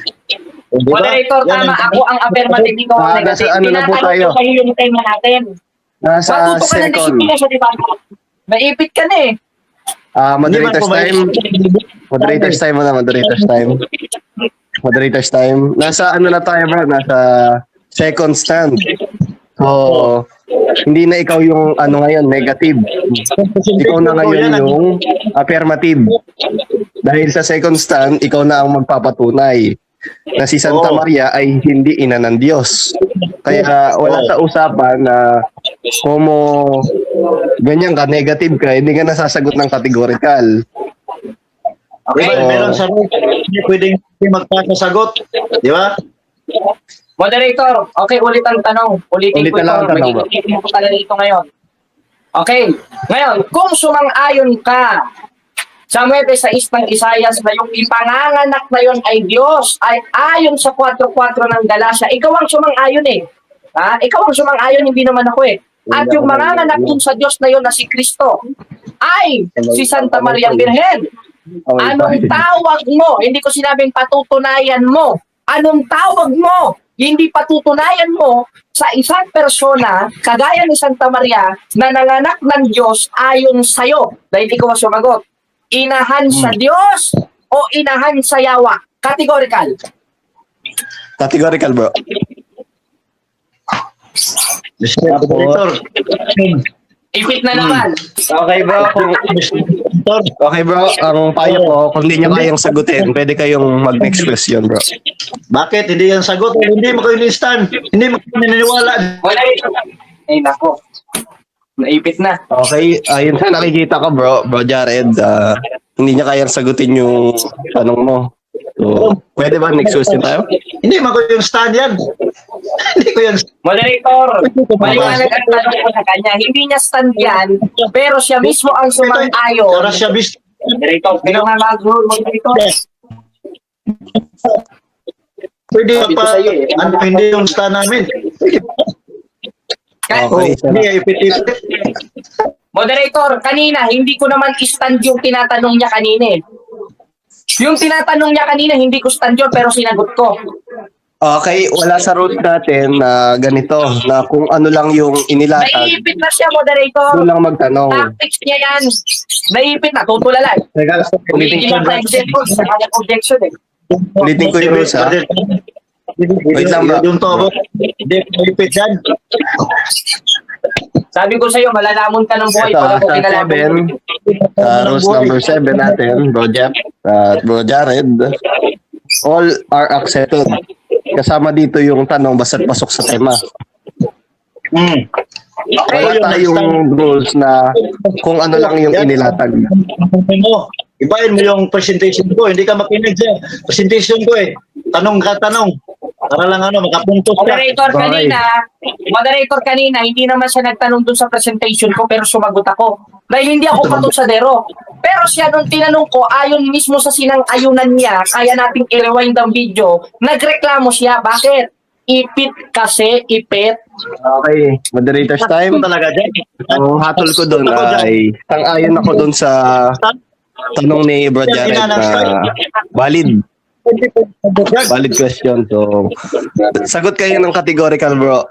Diba? Moderator, Yan tama. ang- Ako ang affirmative, ikaw ang negative. nasa ano na po tayo? Tinatanong ko sa'yo yung tema natin. Nasa Matuto ka na second. disiplina sa debate. Maipit ka na eh. Moderators time. Moderators time muna, moderators time. Moderators time. Nasa ano na tayo bro? Nasa second stand. So, hindi na ikaw yung ano ngayon, negative. Ikaw na ngayon yung affirmative. Dahil sa second stand, ikaw na ang magpapatunay na si Santa Maria ay hindi ina ng Diyos. Kaya wala sa usapan na kung ganyan ka, negative ka, hindi ka nasasagot ng categorical. Okay. Diba, meron sa rules, hindi pwedeng magpasasagot. Di ba? Moderator, okay, ulit ang tanong. Ulitin Ulit ko na lang ito. ang tanong, bro. Mag-iisip ko talaga dito ngayon. Okay. Ngayon, kung sumang-ayon ka sa 9:6 ng Isayas na yung ipanganganak na yon ay Diyos, ay ayon sa 4:4 ng Galacia, ikaw ang sumang-ayon eh. Ha? Ikaw ang sumang-ayon, hindi naman ako eh. At yung manganganak dun sa Diyos na yon na si Kristo ay si Santa Maria Birhen. Anong tawag mo? Hindi ko sinabing patutunayan mo. Anong tawag mo? Hindi patutunayan mo sa isang persona, kagaya ni Santa Maria, na nanganak ng Diyos ayon sa'yo. Dahil ikaw ang sumagot. Inahan sa Diyos o inahan sa yawa? Categorical. Categorical bro. Mr. Moderator. Ipit na naman. Okay bro, kung moderator. Okay bro, ang payo ko, kung hindi niya kayang sagutin, pwede kayong mag-next question bro. Bakit hindi yan sagot? Hindi mo kayo instant. Hindi mo kayo naniniwala. Wala ito. Ay, nako. Naipit na. Okay, ayun sa nakikita ko bro Jared, hindi niya kayang sagutin yung tanong mo. So, pwede ba next question tayo? Hindi mo kayo yung stand yan. Hindi ko yan. Moderator, maliwanag ang tanong ko sa kanya. Hindi niya stand yan, pero siya mismo ang Para sumang-ayon. siya bis. Moderator, pero nga mag-rule, moderator. Pwede Sabi ko pa, sa'yo eh. ano, hindi yung stand namin. Okay, Hindi, ipit-ipit. Moderator, kanina, hindi ko naman stand yung tinatanong niya kanina eh. Yung tinatanong niya kanina, hindi ko stand yun, pero sinagot ko. Okay, wala sa rules natin na ganito, na kung ano lang yung inilatag, Naiipit na siya, moderator. doon lang magtanong. Tactics niya yan. Naiipit na, tutulala. Teka, Ulitin ulitin ko, lang sa example sa kanyang objection eh. ulitin ko yung rules ha. Wait lang, bro. Yung to, hindi, ipit yan. Sabi ko sa'yo, malalamon ka ng buhay Ito, pag ako sa kinalaban. 7, rules number 7 natin, bro Jeff, at bro Jared, all are accepted. Kasama dito yung tanong basta't pasok sa tema. Wala tayong rules na kung ano lang yung inilatag. Ibahin mo yung presentation ko, hindi ka makinig sa presentation ko eh. Tanong ka, tanong. Para lang makapuntos ka. Moderator kanina, hindi naman siya nagtanong dun sa presentation ko pero sumagot ako. Dahil hindi ako patutsadero. Pero siya nung tinanong ko, ayon mismo sa sinang-ayunan niya, kaya nating i-rewind ang video, nagreklamo siya. Bakit? Ipit kasi, ipit. Okay, moderator's time. Talaga dyan. Ang hatol ko doon ay sang-ayon ako doon sa tanong ni bro Jared na valid. Valid question. So, sagot kayo ng categorical, bro.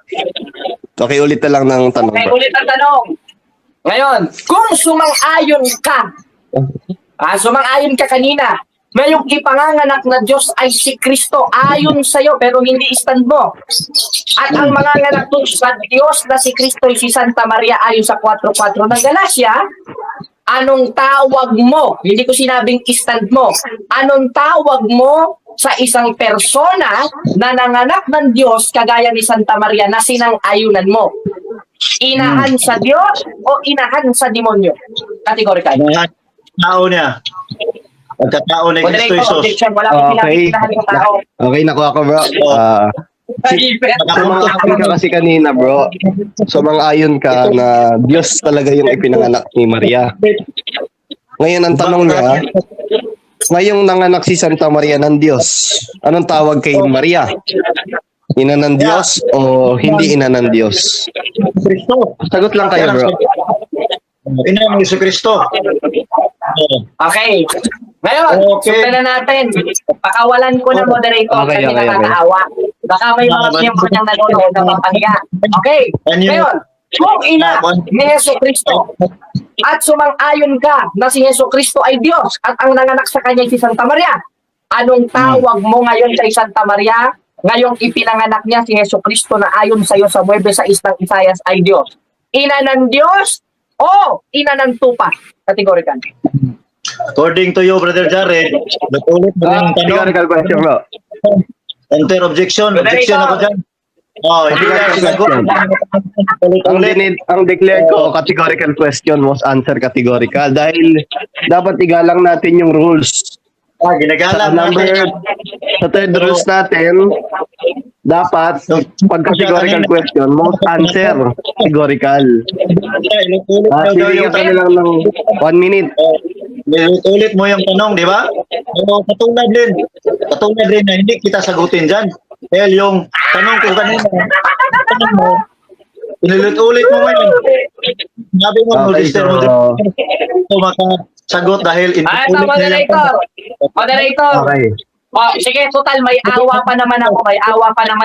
Okay, ulit na lang ng tanong, Okay, bro. ulit ang tanong. Ngayon, kung sumang-ayon ka, sumang-ayon ka kanina, ngayong ipanganganak na Diyos ay si Kristo, ayon sa'yo, pero hindi stand mo. At ang manganganak doon sa Diyos na si Kristo ay si Santa Maria ayon sa 4:4 ng Galacia, anong tawag mo? Hindi ko sinabing stand mo. Anong tawag mo sa isang persona na nanganak ng Diyos kagaya ni Santa Maria na sinang-ayunan mo? Inahan sa Diyos o inahan sa demonyo? Categorical. Tao niya. Pagkatao ni Kristo Moderator, Jesus. objection. Wala ko pinapinahan ng tao. Okay, nakuha ko, bro. Sumang-ayon ka kasi kanina, bro. Sumang-ayon ka na Diyos talaga yung ipinanganak ni Maria. Ngayon, ang tanong niya, ngayong nanganak si Santa Maria ng Diyos, anong tawag kay Maria? Ina ng Diyos o hindi ina ng Diyos? Kristo. Sagot lang kayo, bro. Ina ni Jesu Kristo. Okay. Ngayon, Okay. sundan na natin. Pakawalan ko ng moderator Okay, kasi okay. nakakaawa. Baka may mga siyempre niyang nanonood na papahiga. Okay. Ngayon, kung ina ni Jesu Kristo at sumang-ayon ka na si Jesu Kristo ay Diyos at ang nanganak sa kanya ay si Santa Maria, anong tawag mo ngayon kay Santa Maria ngayong ipinanganak niya si Jesu Kristo na ayon sa iyo sa Huwebes 6 ng Isaias ay Diyos? Ina ng Diyos o ina ng tupa? Categorical. According to you, Brother Jared, natulit mo yung tanong. Categorical question, bro. Enter objection. Objection ako dyan. Hindi ka sinagot. Ang declare ko, categorical question, most answer categorical. Dahil dapat igalang natin yung rules. Sa Ginagalang sa third rules natin, dapat pag categorical question, most answer categorical. Bigyan kami lang ng 1 minute. Ulit mo yung tanong, di ba? So, katulad din na hindi kita sagutin dyan. Dahil yung tanong ko kanina, tanong mo, inulit-ulit mo ngayon. Sabi mo, Okay, Mr. So, makasagot dahil Ito, inulit na moderator. Moderator. Okay. Sige, total, may awa pa naman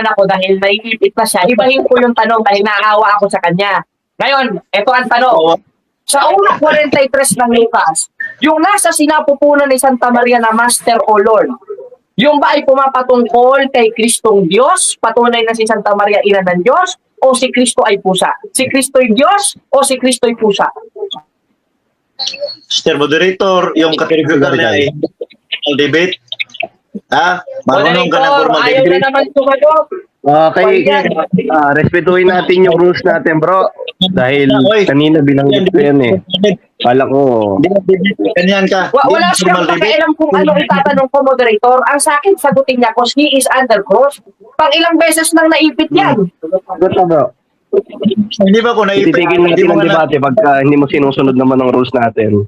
ako dahil naiipit na siya. Ibahin ko yung tanong dahil naawa ako sa kanya. Ngayon, ito ang tanong. Sa unang 43 ng Lucas, yung nasa sinapupunan ni Santa Maria na Master o Lord, yung ba ay pumapatungkol kay Kristong Diyos, patunay na si Santa Maria ina ng Diyos, o si Kristo ay pusa? Si Kristo ay Diyos o si Kristo ay pusa? Mr. Moderator, yung kategorikal niya ay formal debate. Ha? Marunong ka ng Moderator, formal ayaw na debate. naman sumagot. Okay, respetuhin natin yung rules natin, bro. Dahil kanina binanggit ko yan eh. Kala ko, Hindi ka debate, ganyan ka. Wala Hindi siyang formal debate. pakialam kung ano itatanong ko, moderator. Ang sa akin, sagutin niya, cause he is under cross. Pang ilang beses nang naipit yan. sagot na bro. Hindi ba ko naipit? Titigil Hindi natin mo ang nga debate pagka hindi mo sinusunod naman ang rules natin.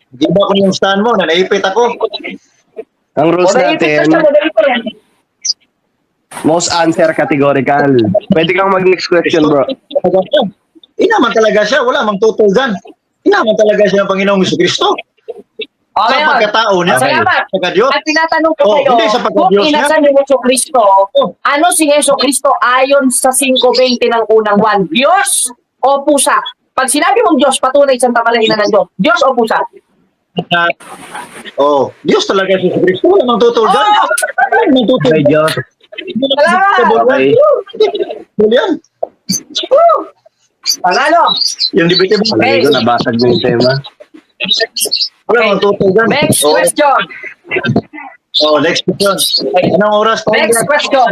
Di ba ko yung stand mo na naipit ako? Ang rules Moderator natin, siya, moderator. most answer categorical. Pwede kang mag-next question, bro. Inaman talaga siya, wala mang tutol dyan. Inaman talaga siya ng Panginoong Jesucristo. Okay, Sa pagkatao niya, salamat. pagka-Diyos. At tinatanong ko Oh, kayo, hindi sa kung pagka-Diyos niya. inasan ni Yeso Cristo, ano si Yeso Cristo ayon sa 5.20 ng unang 1? Diyos o pusa? Pag sinabi mong Diyos, patunay Santa Maria ng Diyos. Diyos o pusa? Diyos talaga si Jesucristo, wala mang tutol dyan. Wala mang tutol Okay, Diyos. Salamat. Okay. Yan. Panalo. Yung debate mo. Palagi ko, nabasag na yung tema. Wala mang tutol dyan. Next question. Next question. Anong oras tayo? Next question.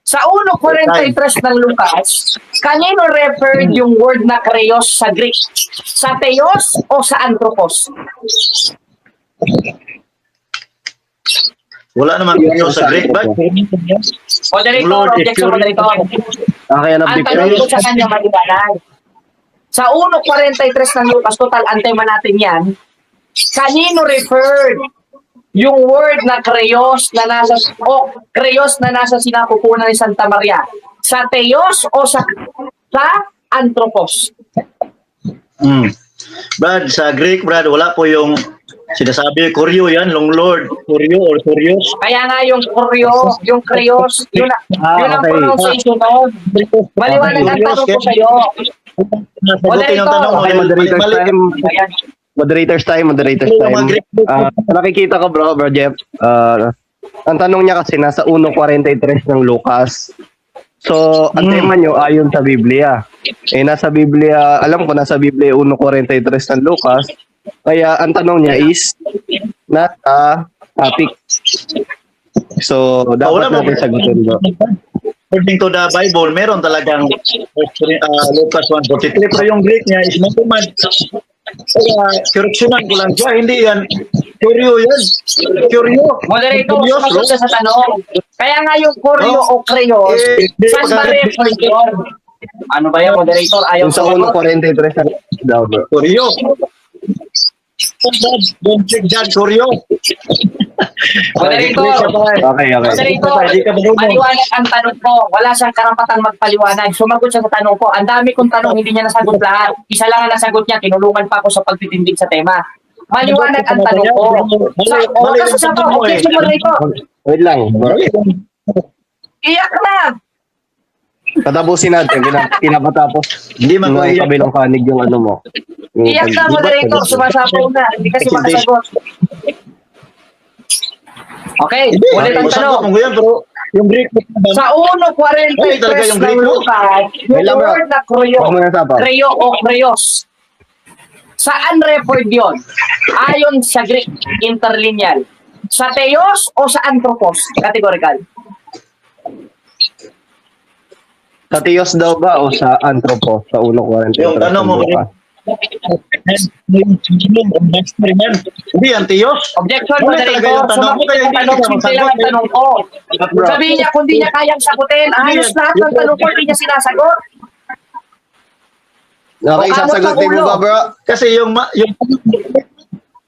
Sa 1.43 ng Lucas, kanino referred yung word na kreos sa Greek? Sa theos o sa anthropos? Wala naman yung sa Greek ba? Moderator, Lord, objection, moderator. Okay, ano, Ang big tanong ko praise. sa kanya maliwanag. Sa 1.43 ng Lucas, total antema natin yan, kanino referred yung word na kreos na nasa sinapupunan ni Santa Maria? Sa theos o sa anthropos? Brad, sa Greek, Brad, wala po yung sinasabi, kuryo yan, long lord, kuryo or kuryos. Kaya nga yung kreos, yun ang okay. pronunciation nun. Maliwanag ang tanong ko sa'yo. Nasagutin yung tanong mo. Okay, moderator's Mali- time. Ayan. Moderators time. Nakikita ko, bro Jeff. Ang tanong niya kasi nasa 1.43 ng Lucas. So, ang tema nyo ayon sa Biblia. Nasa Biblia, alam ko nasa Biblia 1.43 ng Lucas. Kaya ang tanong niya is nasa topic. So, dapat natin sagutin, bro. According to the Bible, meron talagang Lucas 1:43. Pero yung Greek niya is matumad. Kaya, correctionan ko lang siya. Hindi yan. Kuryo yan. Kuryo. Moderator, Kuryo, sumagot bro. siya sa tanong. Kaya nga yung koryo o kreos, saan ba refer yun? Ano ba yan, moderator? Ayaw Yung sa sumagot. 1.43 daw, bro. Kuryo. Don't check that, kuryo. Moderator, Okay. moderator, maliwanag ang tanong ko. Wala siyang karapatang magpaliwanag. Sumagot siya sa tanong ko. Ang dami kong tanong, hindi niya nasagot lahat. Isa lang ang nasagot niya, tinulungan pa ako sa pagtitindig sa tema. Maliwanag ang tanong ko. Kasi sa to, objection, moderator. Wait lang, bro. Iyak na! Patapusin natin, pinapatapos. Hindi Yung mag-iyak. kabilang panig yung ano mo. Yung Iyak na, moderator. Sumasapaw na. Hindi kasi makasagot. Okay, ulit ang tanong. Kung yan, pero yung Greek Sa 1.43 yung ng Greek, no? Lucas, Wait lang, yung bro. word na kryo, Huwag mo na sapaw. kryo o kryos, saan referred yun? Ayon sa Greek, interlineal. Sa theos o sa anthropos? Categorical. Sa Theos daw ba o sa Anthropo? Sa 1.43 Yung tanong mo, Lucas? hindi yan, Tiyos. Objection, Wala talaga moderator. yung tanong mo, Sumagot kaya yung hindi tanong, ka simple lang ang masagot. tanong ko. Sabihin niya, kung di niya kayang sagutin, ayos lahat ng tanong ko, hindi niya sinasagot. Okay, Kamot sasagutin sa mo ulo. ba, bro? Kasi yung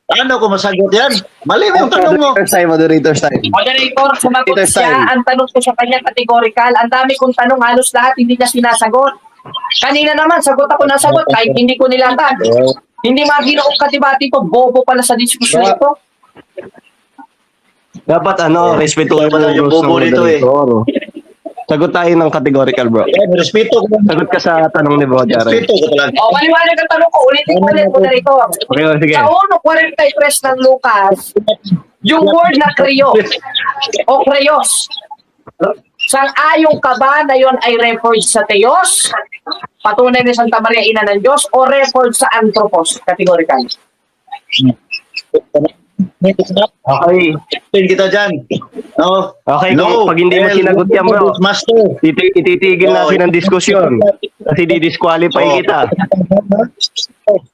ano ko masagot yan? Mali yung tanong mo. Moderator's time. Moderator, sumagot Peter siya. Stein. Ang tanong ko sa kanya, categorical. Ang dami kong tanong, halos lahat, hindi niya sinasagot. Kanina naman, sagot ako ng sagot, kahit hindi ko nilatag. Hindi maginoong katibati ito, bobo pala sa diskusyon ito. Dapat respetuhin mo Wala yung yung rules ng bobo nito eh. moderator. Sagot tayo ng categorical, bro. Respeto ko lang. Sagot ka sa tanong ni Bro Jared. Respeto ko talaga. O, maliwanag ang tanong ko, ulitin ko ulit, moderator. Okay, sige. Sa 1.43 ng Lucas, yung word na kryo o kreyos, Sang-ayong ka ba na yon ay referred sa Teos, patunay ni Santa Maria Ina ng Diyos, o referred sa Anthropos, categorical? Okay. Explain kita dyan. No? Okay, pag hindi mo sinagot yan, bro, Master. ititigil natin ang diskusyon. Kasi di-disqualify Oh. kita.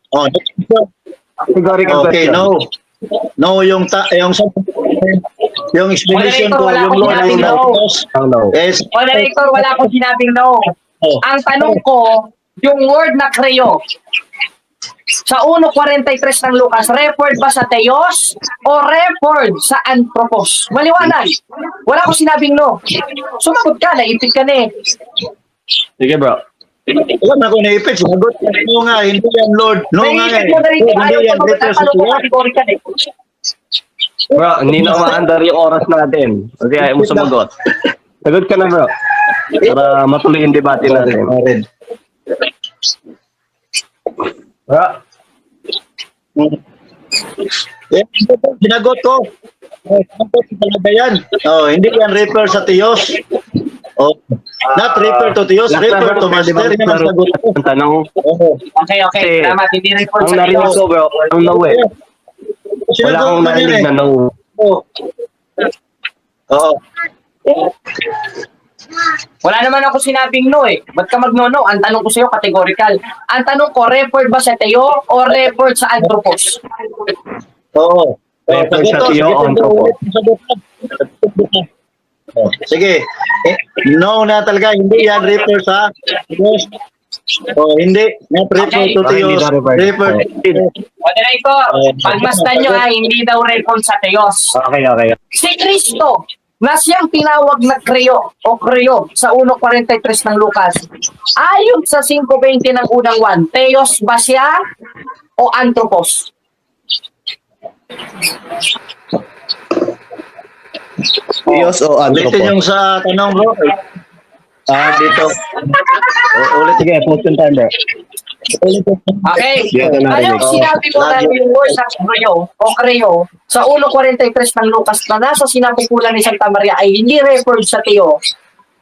Oh, Categorical okay, question. no. No, yung explanation Moderator, ko, wala yung akong Lord sinabing ng no. Diyos No. is Moderator, wala akong sinabing no. Oh. Ang tanong ko, yung word na kreo, sa 1.43 ng Lucas, referred ba sa Teos o referred sa Anthropos? Maliwanag. Wala akong sinabing no. Sumagot ka, naipit ka na eh. Sige, bro. Alam na ko naipit, sinagot. No nga, hindi yan Lord. No nga Naipit eh. mo na rin, Hindi ayaw yan ko refer sa magtatanong ko Diyos. categorical eh. Bro, hindi na maandar yung oras natin. Kasi ayaw mo sumagot. Sagot ka na, bro. Para matuloy yung debate natin. Bro, Sinagot ko. Sinagot ko talaga yan. Oh, hindi yan refer sa Diyos. Oh, not refer to Diyos, refer to Master. Yan ang sagot ko. ang tanong, Oh. Okay, okay. Kasi, Tama, hindi referred ang sa narinig Teos. ko, bro, ang no eh. Wala Sinagot akong ko yan narinig eh. na no. Oh. Oo. Wala naman ako sinabing no eh. Ba't ka magno-no? Ang tanong ko sa'yo, categorical. Ang tanong ko, referred ba sa Teo o referred sa Anthropos? Oo. Refer Sagot sa ko, Tio, sige, Anthropos. sagot ko. Oh, sige. No na talaga, hindi yan refer sa Diyos. Oh, hindi. Not refer to Okay, hindi Diyos. na refer. Refer Moderator, pagmasdan nyo ha, hindi daw referred sa Teos. Okay, okay. Si Kristo, na siyang tinawag na kreo o kreo sa 1.43 ng Lucas, ayon sa 5.20 ng unang 1, Teos ba siya o Anthropos? Diyos o Ulitin yung sa tanong, bro. Dito. Ulit. Sige, post yung time, bro. Okay. Yes, I'm not Anong ready. sinabi mo na yung word sa kreo sa 1.43 ng Lucas na nasa sinapupulan ni Santa Maria ay hindi referred sa Teo?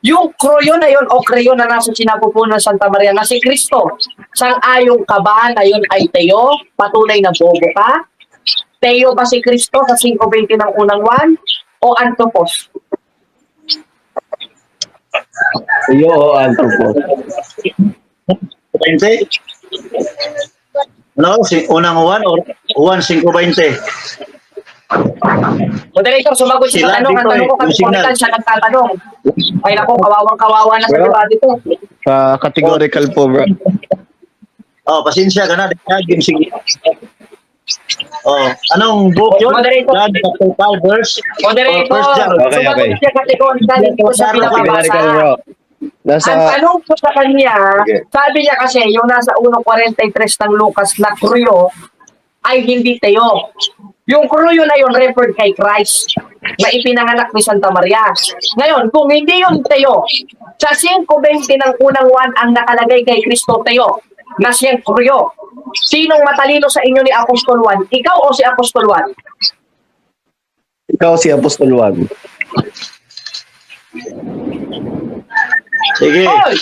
Yung kroyo na yun o kreo na nasa sinapupunan ng Santa Maria na si Kristo, sang-ayong ka ba na yun ay Teo? Patunay na bobo ka? Teo ba si Kristo sa 5.20 ng unang 1 o Anthropos? Iyo o Anthropos. 20? No, unang 1 or 1.520? Moderator, sumagot siya sa Sila tanong. Ang dito tanong ko yung kasi signal. siya nagtatanong. Ay nako, kawawang-kawawa na sa Well, debate to. Categorical po, bro. Oh, pasensya ka na. Game sige. Oh, anong book yun? Moderator. John chapter 5 verse. Moderator, First John. Okay, sumagot okay. siya kategorical, hindi ko siya pinababasa. Categorical, bro. Ang tanong ko sa kanya, sabi niya kasi yung nasa 1.43 ng Lucas na kryo ay hindi Teo. Yung kryo na yun referred kay Christ na ipinanganak ni Santa Maria. Ngayon, kung hindi yun Teo, sa 5.20 ng unang 1 ang nakalagay kay Kristo Teo na siyang kryo. Sinong matalino sa inyo ni Apostol 1? Ikaw o si Apostol 1? Ikaw si Apostol Juan. Sige. Hoy!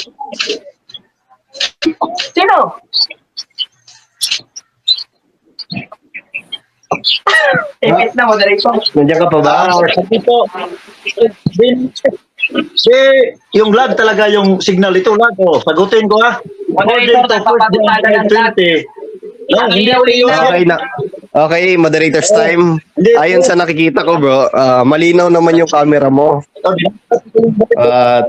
Sino? Ipit na, moderator. Nandiyan ka pa ba? Sabi ko, yung lag talaga yung signal. Ito lag. Oh, sagutin ko ha. Moderator, nagpapagutaga ng lag. No, hindi Ang Teo. Okay na. Okay, moderator's time. Ayon sa nakikita ko, bro, malinaw naman yung camera mo. At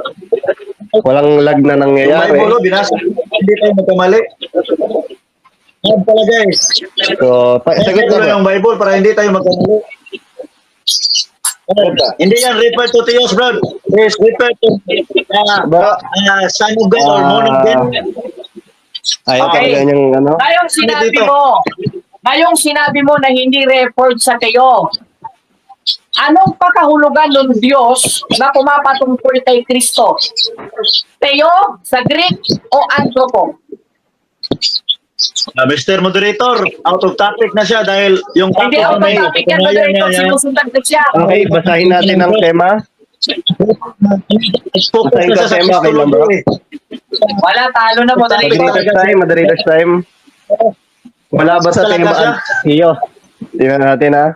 walang lag na Yung nangyayari. Bible, binasa. Hindi tayo magkamali. Lag talaga eh. So, sagot na, Sagot bro. yung Bible para hindi tayo magkamali. Hindi yan refer to Theos, bro. Yes, refer to Son of God or Morning God. Ayaw Okay. talaga niyang ano. Ngayong sinabi mo na hindi referred sa Teo, anong pakahulugan ng Diyos na pumapatungkol kay Kristo? Teo sa Greek o Anthropo? Mr. Moderator, out of topic na siya dahil yung Hindi topic ako may topic yan, moderator, sinusundan ko siya. Okay, basahin natin ang tema. Focus Time ka ka, sa Tema, Kristo kailan, lang, bro? bro. Wala, talo na, moderator. Moderators time. Wala ba sa Talaga tema? siya? Iyo. Tingnan natin ha.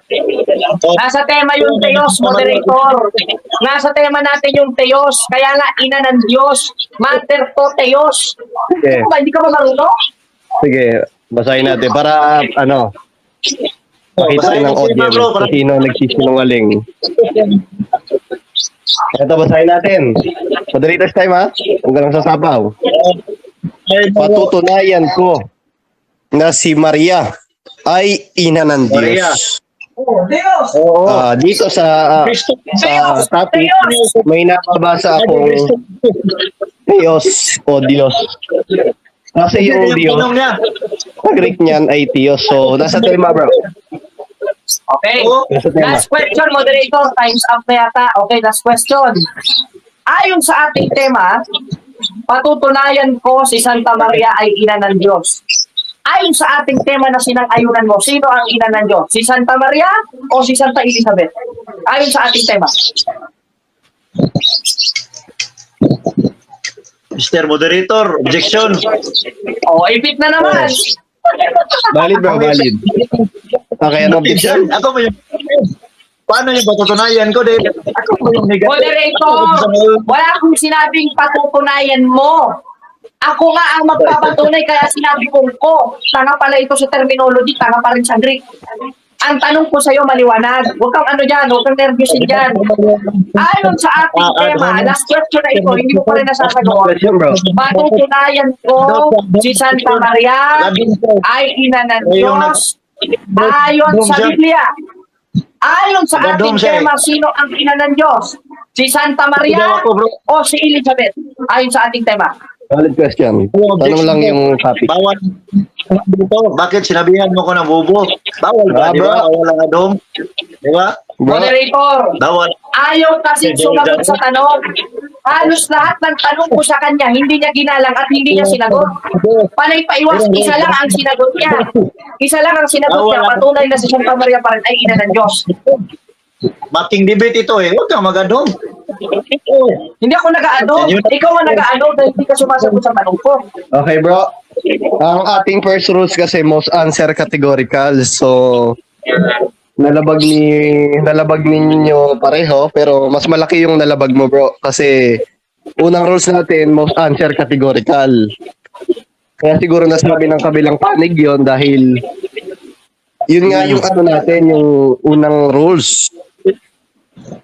Nasa tema yung Teos, moderator. Nasa tema natin yung Teos. Kaya nga, ina ng Diyos. Mater to Teos. Okay. Ano ba, hindi ka ba marunong? Sige, basahin natin para makita basahin ng mo, audience bro, kung sino nagsisinungaling. Ito, basahin natin. Moderators time ha. Huwag ka lang sasabaw. Patutunayan ko na si Maria ay ina ng Maria. Diyos. Oo. Dito sa Kristo. topic, may nababasa akong Theos o Diyos. Kasi yung Diyos, tanong niya. sa Greek niyan ay Theos. So, nasa tema, bro. Okay. Nasa tema. Last question, moderator. Time's up na yata. Okay, last question. Ayon sa ating tema, patutunayan ko si Santa Maria ay ina ng Diyos. Ayon sa ating tema na sinang-ayunan mo, sino ang ina ng Diyos? Si Santa Maria o si Santa Elizabeth? Ayon sa ating tema. Mr. Moderator, objection. O, ipit na naman. Valid, bro, valid. Okay, ano objection? Ako mo yung... Paano yung patutunayan ko? Dahil ako mo yung negative. Moderator, wala akong sinabing patutunayan mo. Ako nga ang magpapatunay kaya sinabi kong ko. Tanga pala ito sa terminology, tanga pa rin sa Greek. Ang tanong ko sa'yo maliwanag. Huwag kang ano dyan, huwag kang nervyusin dyan. Ayon sa ating tema, last question na ito, hindi mo pa rin nasasagot. Question, bro. Patutunayan ko si Santa Maria ay ina ng Diyos ayon sa Biblia. Ayon sa ating tema, sino ang ina ng Diyos? Si Santa Maria o si Elizabeth? Ayon sa ating tema. Valid question. Tanong lang yung topic. Bawal. Bakit sinabihan mo ko ng bubo? Bawal ba, di ba? Bawal ang adong. Di ba? Bro, Moderator, Bawal. ayaw kasi sumagot sa tanong. Halos lahat ng tanong ko sa kanya, hindi niya ginalang at hindi niya sinagot. Panay paiwas, isa lang ang sinagot niya. Isa lang ang sinagot niya, patunay na si Santa Maria pa rin ay ina ng Diyos. Mating debate ito eh. Huwag kang mag-adong. Hindi ako nag-aano. Ikaw ang nag-aano dahil hindi ka sumasagot sa tanong ko. okay, bro. Ang ating first rules kasi most answer categorical. So, nalabag ninyo pareho pero mas malaki yung nalabag mo, bro. Kasi unang rules natin most answer categorical. Kaya siguro nasabi ng kabilang panig yon dahil yun nga yung ano natin, yung unang rules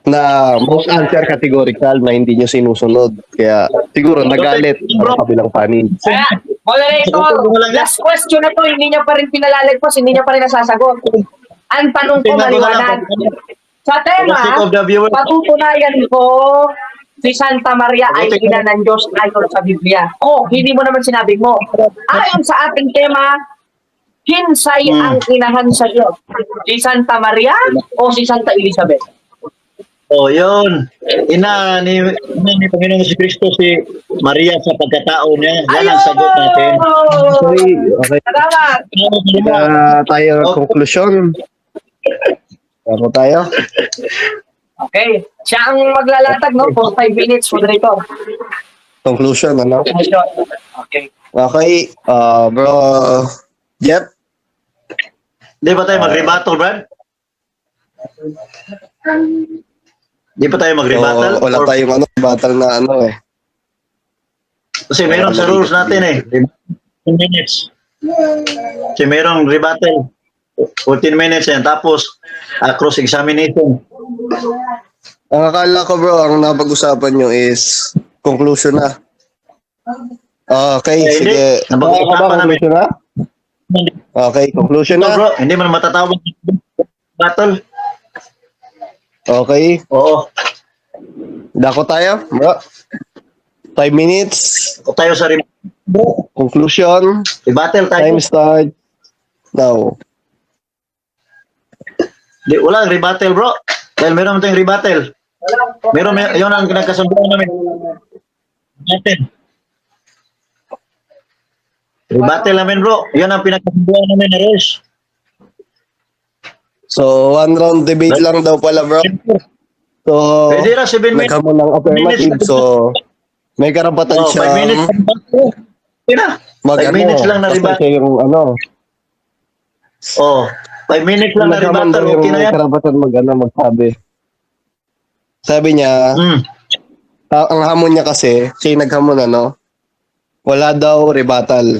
na most answer categorical na hindi nyo sinusunod. Kaya siguro nagalit ang kabilang panig. Kaya, moderator, last question na to, hindi niya pa rin pinalalagpas, hindi niya pa rin nasasagot. Ang tanong ko maliwanag. Sa tema, patutunayan ko si Santa Maria ay ina ng Diyos ayon sa Biblia. O, hindi mo naman sinabi mo. Ayon sa ating tema, kinsay ang inahan sa Diyos? Si Santa Maria o si Santa Elizabeth? Oh, yun. Ina ni Panginoon si Kristo si Maria sa pagkatao niya. Yan ang sagot natin. Okay. Salamat. Tayo conclusion. Ano tayo? Okay. Siya ang maglalatag, no? For 5 minutes, moderator. Conclusion, ano? Okay. Okay. Bro, Jeff? Di ba tayo mag-rebuttal, Brad? Di pa tayo mag-rebuttal? Wala tayong battle na eh. Kasi meron sa rules natin eh. 15 minutes. Kasi merong rebuttal. 14 minutes yan. Tapos, cross-examination. Ang akala ko, bro, ang napag-usapan nyo is conclusion na. Okay, sige. Napag-usapan namin. Conclusion na? Okay, conclusion No, na. bro, hindi mo na matatawag battle. Okay. Oo. Dako tayo, bro. 5 minutes. O tayo sa rebuttal. Conclusion. Rebuttal tayo. Time start. Now. Di, wala, rebuttal, bro. Dahil meron tayong rebuttal. Meron, yun ang nagkasunduan namin. Natin. Rebuttal namin, bro. Yan ang pinakasunduan namin na rules. So, one round debate lang daw pala, bro. So, Pwede na 7 minutes. naghamon ng affirmative. Minutes. So, may karapatan Oh, 5 siyang minutes. Okay na. 5 minutes lang na Kasi rebuttal. siya yung Oh, 5 minutes lang na naghamon daw rebuttal. yung Okay na may yan. karapatan magsabi. Sabi niya, Mm. ang hamon niya kasi, siya yung naghamon wala daw rebuttal.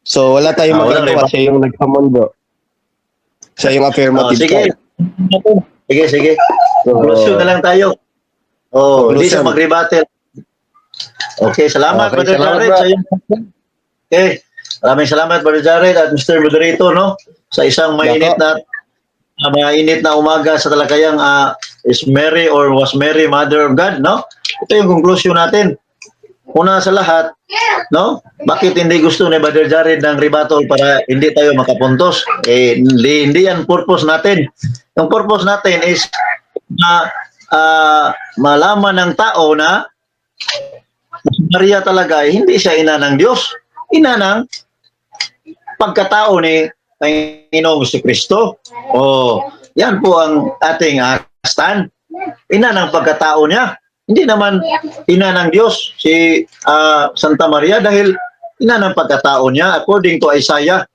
So, wala tayong Walang magagawa. rebuttal. Siya yung naghamon bro. Siya yung Oh, affirmative sige. side. Sige. Conclusion na lang tayo. Oh, hindi siya Conclusion. mag-rebuttal. Okay, salamat, Okay, Brother salamat, Jared. bro. Sa iyong... Okay, maraming salamat, Brother Jared at Mr. Moderator, no? Sa isang mainit na umaga sa talakayang is Mary or was Mary Mother of God, no? Ito yung conclusion natin. Una sa lahat, no? Bakit hindi gusto ni Brother Jared ng rebuttal para hindi tayo makapuntos? Hindi yan purpose natin. Yung purpose natin is na malaman ng tao na si Maria talaga hindi siya ina ng Diyos. Ina ng pagkatao ni Panginoong Kristo. Oh, yan po ang ating stand. Ina ng pagkatao niya. Hindi naman ina ng Diyos si Santa Maria dahil ina ng pagkatao niya according to Isaiah.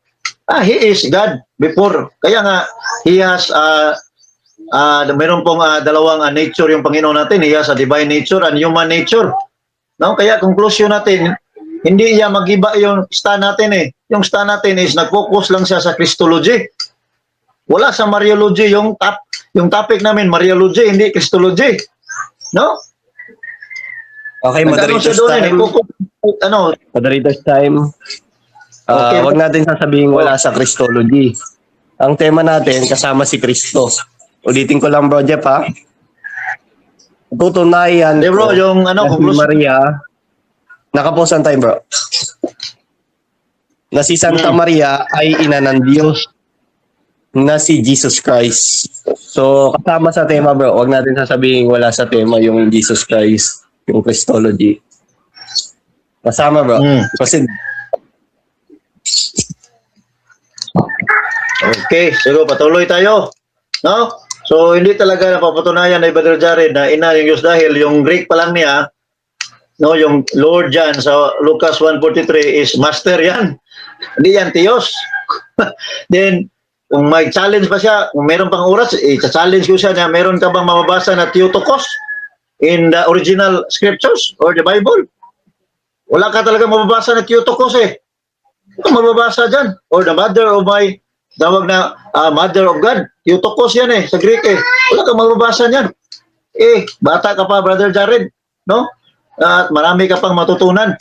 He is God before. Kaya nga he has mayroon pong dalawang nature yung Panginoon natin. He has a divine nature and human nature. No? Kaya conclusion natin, hindi niya mag-iba yung stand natin eh. Yung stand natin is nag-focus lang siya sa Christology. Wala sa Mariology yung topic namin Mariology, hindi Christology. No? Okay, Nagkaroon siya moderator's doon time. Moderator's time. Okay. Wag natin sasabihin wala sa Christology. Ang tema natin, kasama si Kristo. Ulitin ko lang bro, Jeff ha. Tutunayan Hey bro, ko yung na si conclusion. Maria, nakapost ang time bro. Na si Santa Maria ay ina ng Diyos na si Jesus Christ. So, kasama sa tema bro, wag natin sasabihin wala sa tema yung Jesus Christ, yung Christology. Kasama bro. Kasi Okay, so patuloy tayo. No? So hindi talaga napapatunayan ni Brother Jared na ina yung Diyos dahil yung Greek pa lang niya, no, yung Lord John sa Lucas 1:43 is master yan. Hindi yan Theos. Then kung may challenge pa siya, kung meron pang oras, i-challenge ko siya na meron ka bang mababasa na Theotokos in the original scriptures or the Bible? Wala ka talaga mababasa na Theotokos eh. Ito mababasa dyan. Or the mother of my, tawag na mother of God. Theotokos yan eh, sa Greek eh. Wala kang mababasa niyan. Bata ka pa, Brother Jared. No? At marami ka pang matutunan.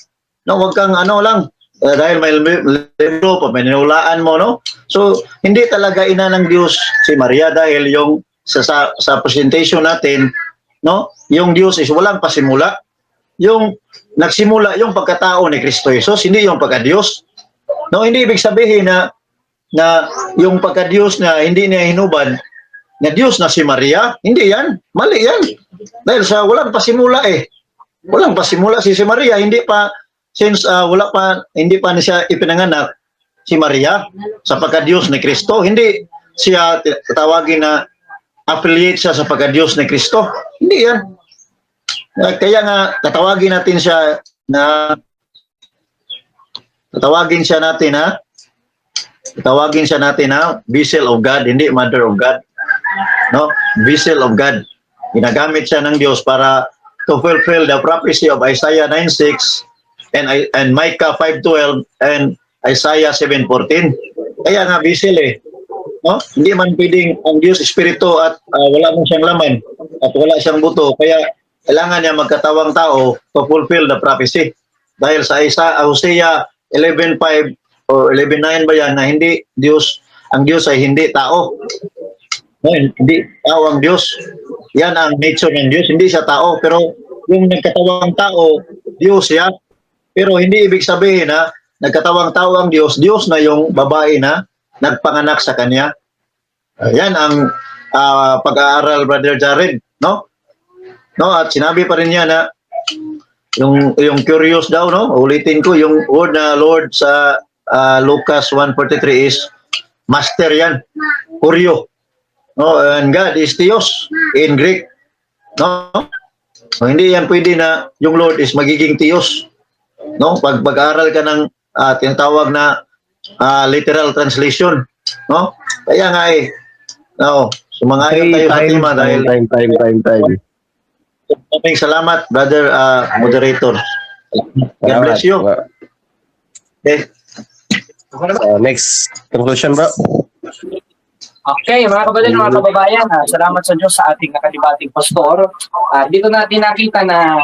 No, wag kang lang. Dahil may libro, pamininulaan mo, no? So, hindi talaga ina ng Diyos si Maria dahil yung sa presentation natin, no? Yung Diyos is walang pasimula. Yung nagsimula yung pagkatao ni Kristo Jesus, hindi yung pagka-Diyos. No, hindi ibig sabihin na yung pagka-Diyos na hindi niya hinubad na Diyos na si Maria, hindi yan. Mali yan. Dahil sa walang pasimula eh. Walang pasimula si Maria, hindi pa since hindi pa siya ipinanganak si Maria sa pagka-Diyos ni Kristo, hindi siya tatawagin na affiliate siya sa pagka-Diyos ni Kristo. Hindi yan. Kaya nga tatawagin siya natin na vessel of God, hindi mother of God. No? Vessel of God. Ginagamit siya ng Diyos para to fulfill the prophecy of Isaiah 9:6 and Micah 5:12 and Isaiah 7:14. Kaya nga vessel eh. No? Hindi man pwedeng ang Diyos espiritu at wala man siyang laman at wala siyang buto. Kaya kailangan niya magkatawang tao to fulfill the prophecy. Dahil sa Hosea 11:5 or 11:9 ba yan na hindi Diyos, ang Diyos ay hindi tao. No, hindi tao ang Diyos. Yan ang nature ng Diyos, hindi siya tao. Pero yung nagkatawang tao, Diyos siya. Pero hindi ibig sabihin na nagkatawang tao ang Diyos, Diyos na yung babae na nagpanganak sa kanya. Yan ang pag-aaral, Brother Jared, no? No, at sinabi pa rin niya na yung curious daw, no? Ulitin ko yung word na Lord sa Lucas 1:43 is master yan. Kuryo. No, and God is Theos in Greek. No? So, hindi yan pwede na yung Lord is magiging Diyos. No? Pag mag-aral ka ng tinatawag na literal translation. No? Kaya nga no, sumangayon tayo sa tema dahil Time. maraming salamat, brother moderator. God bless you. Okay. Next conclusion, bro. Okay, mga kapatid, mga kababayan, salamat sa Diyos sa ating nakadibating pastor. Dito natin nakita na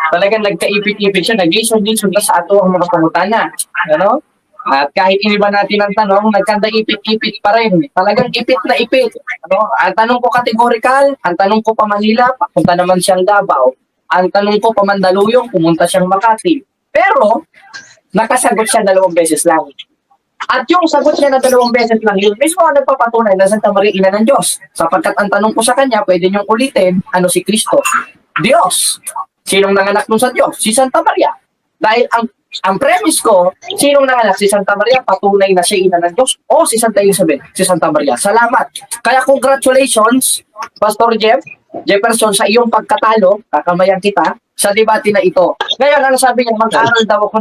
talagang nagkaipit-ipit siya, nag-listen-listen sa ato ang mga pangutana. Ano? At kahit iniba natin ang tanong, nagkanda ipit-ipit pa rin. Talagang ipit na ipit. Ano? Ang tanong ko kategorikal, ang tanong ko pa Manila, papunta naman siyang Davao. Ang tanong ko pa Mandaluyong, pumunta siyang Makati. Pero, nakasagot siya 2 beses lang. At yung sagot niya na 2 beses lang, yun mismo ang nagpapatunay na Santa Maria Ina ng Diyos. Sapagkat ang tanong ko sa kanya, pwede niyong ulitin, ano si Kristo? Diyos. Sinong nanganak nun sa Diyos? Si Santa Maria. Dahil ang premise ko, sinong nanganak? Si Santa Maria, patunay na siya Ina ng Diyos, o si Santa Elizabeth? Si Santa Maria. Salamat. Kaya congratulations, Pastor Jefferson, sa iyong pagkatalo, kakamayan kita, sa debate na ito. Ngayon, ano sabi niya, mag-aral daw ako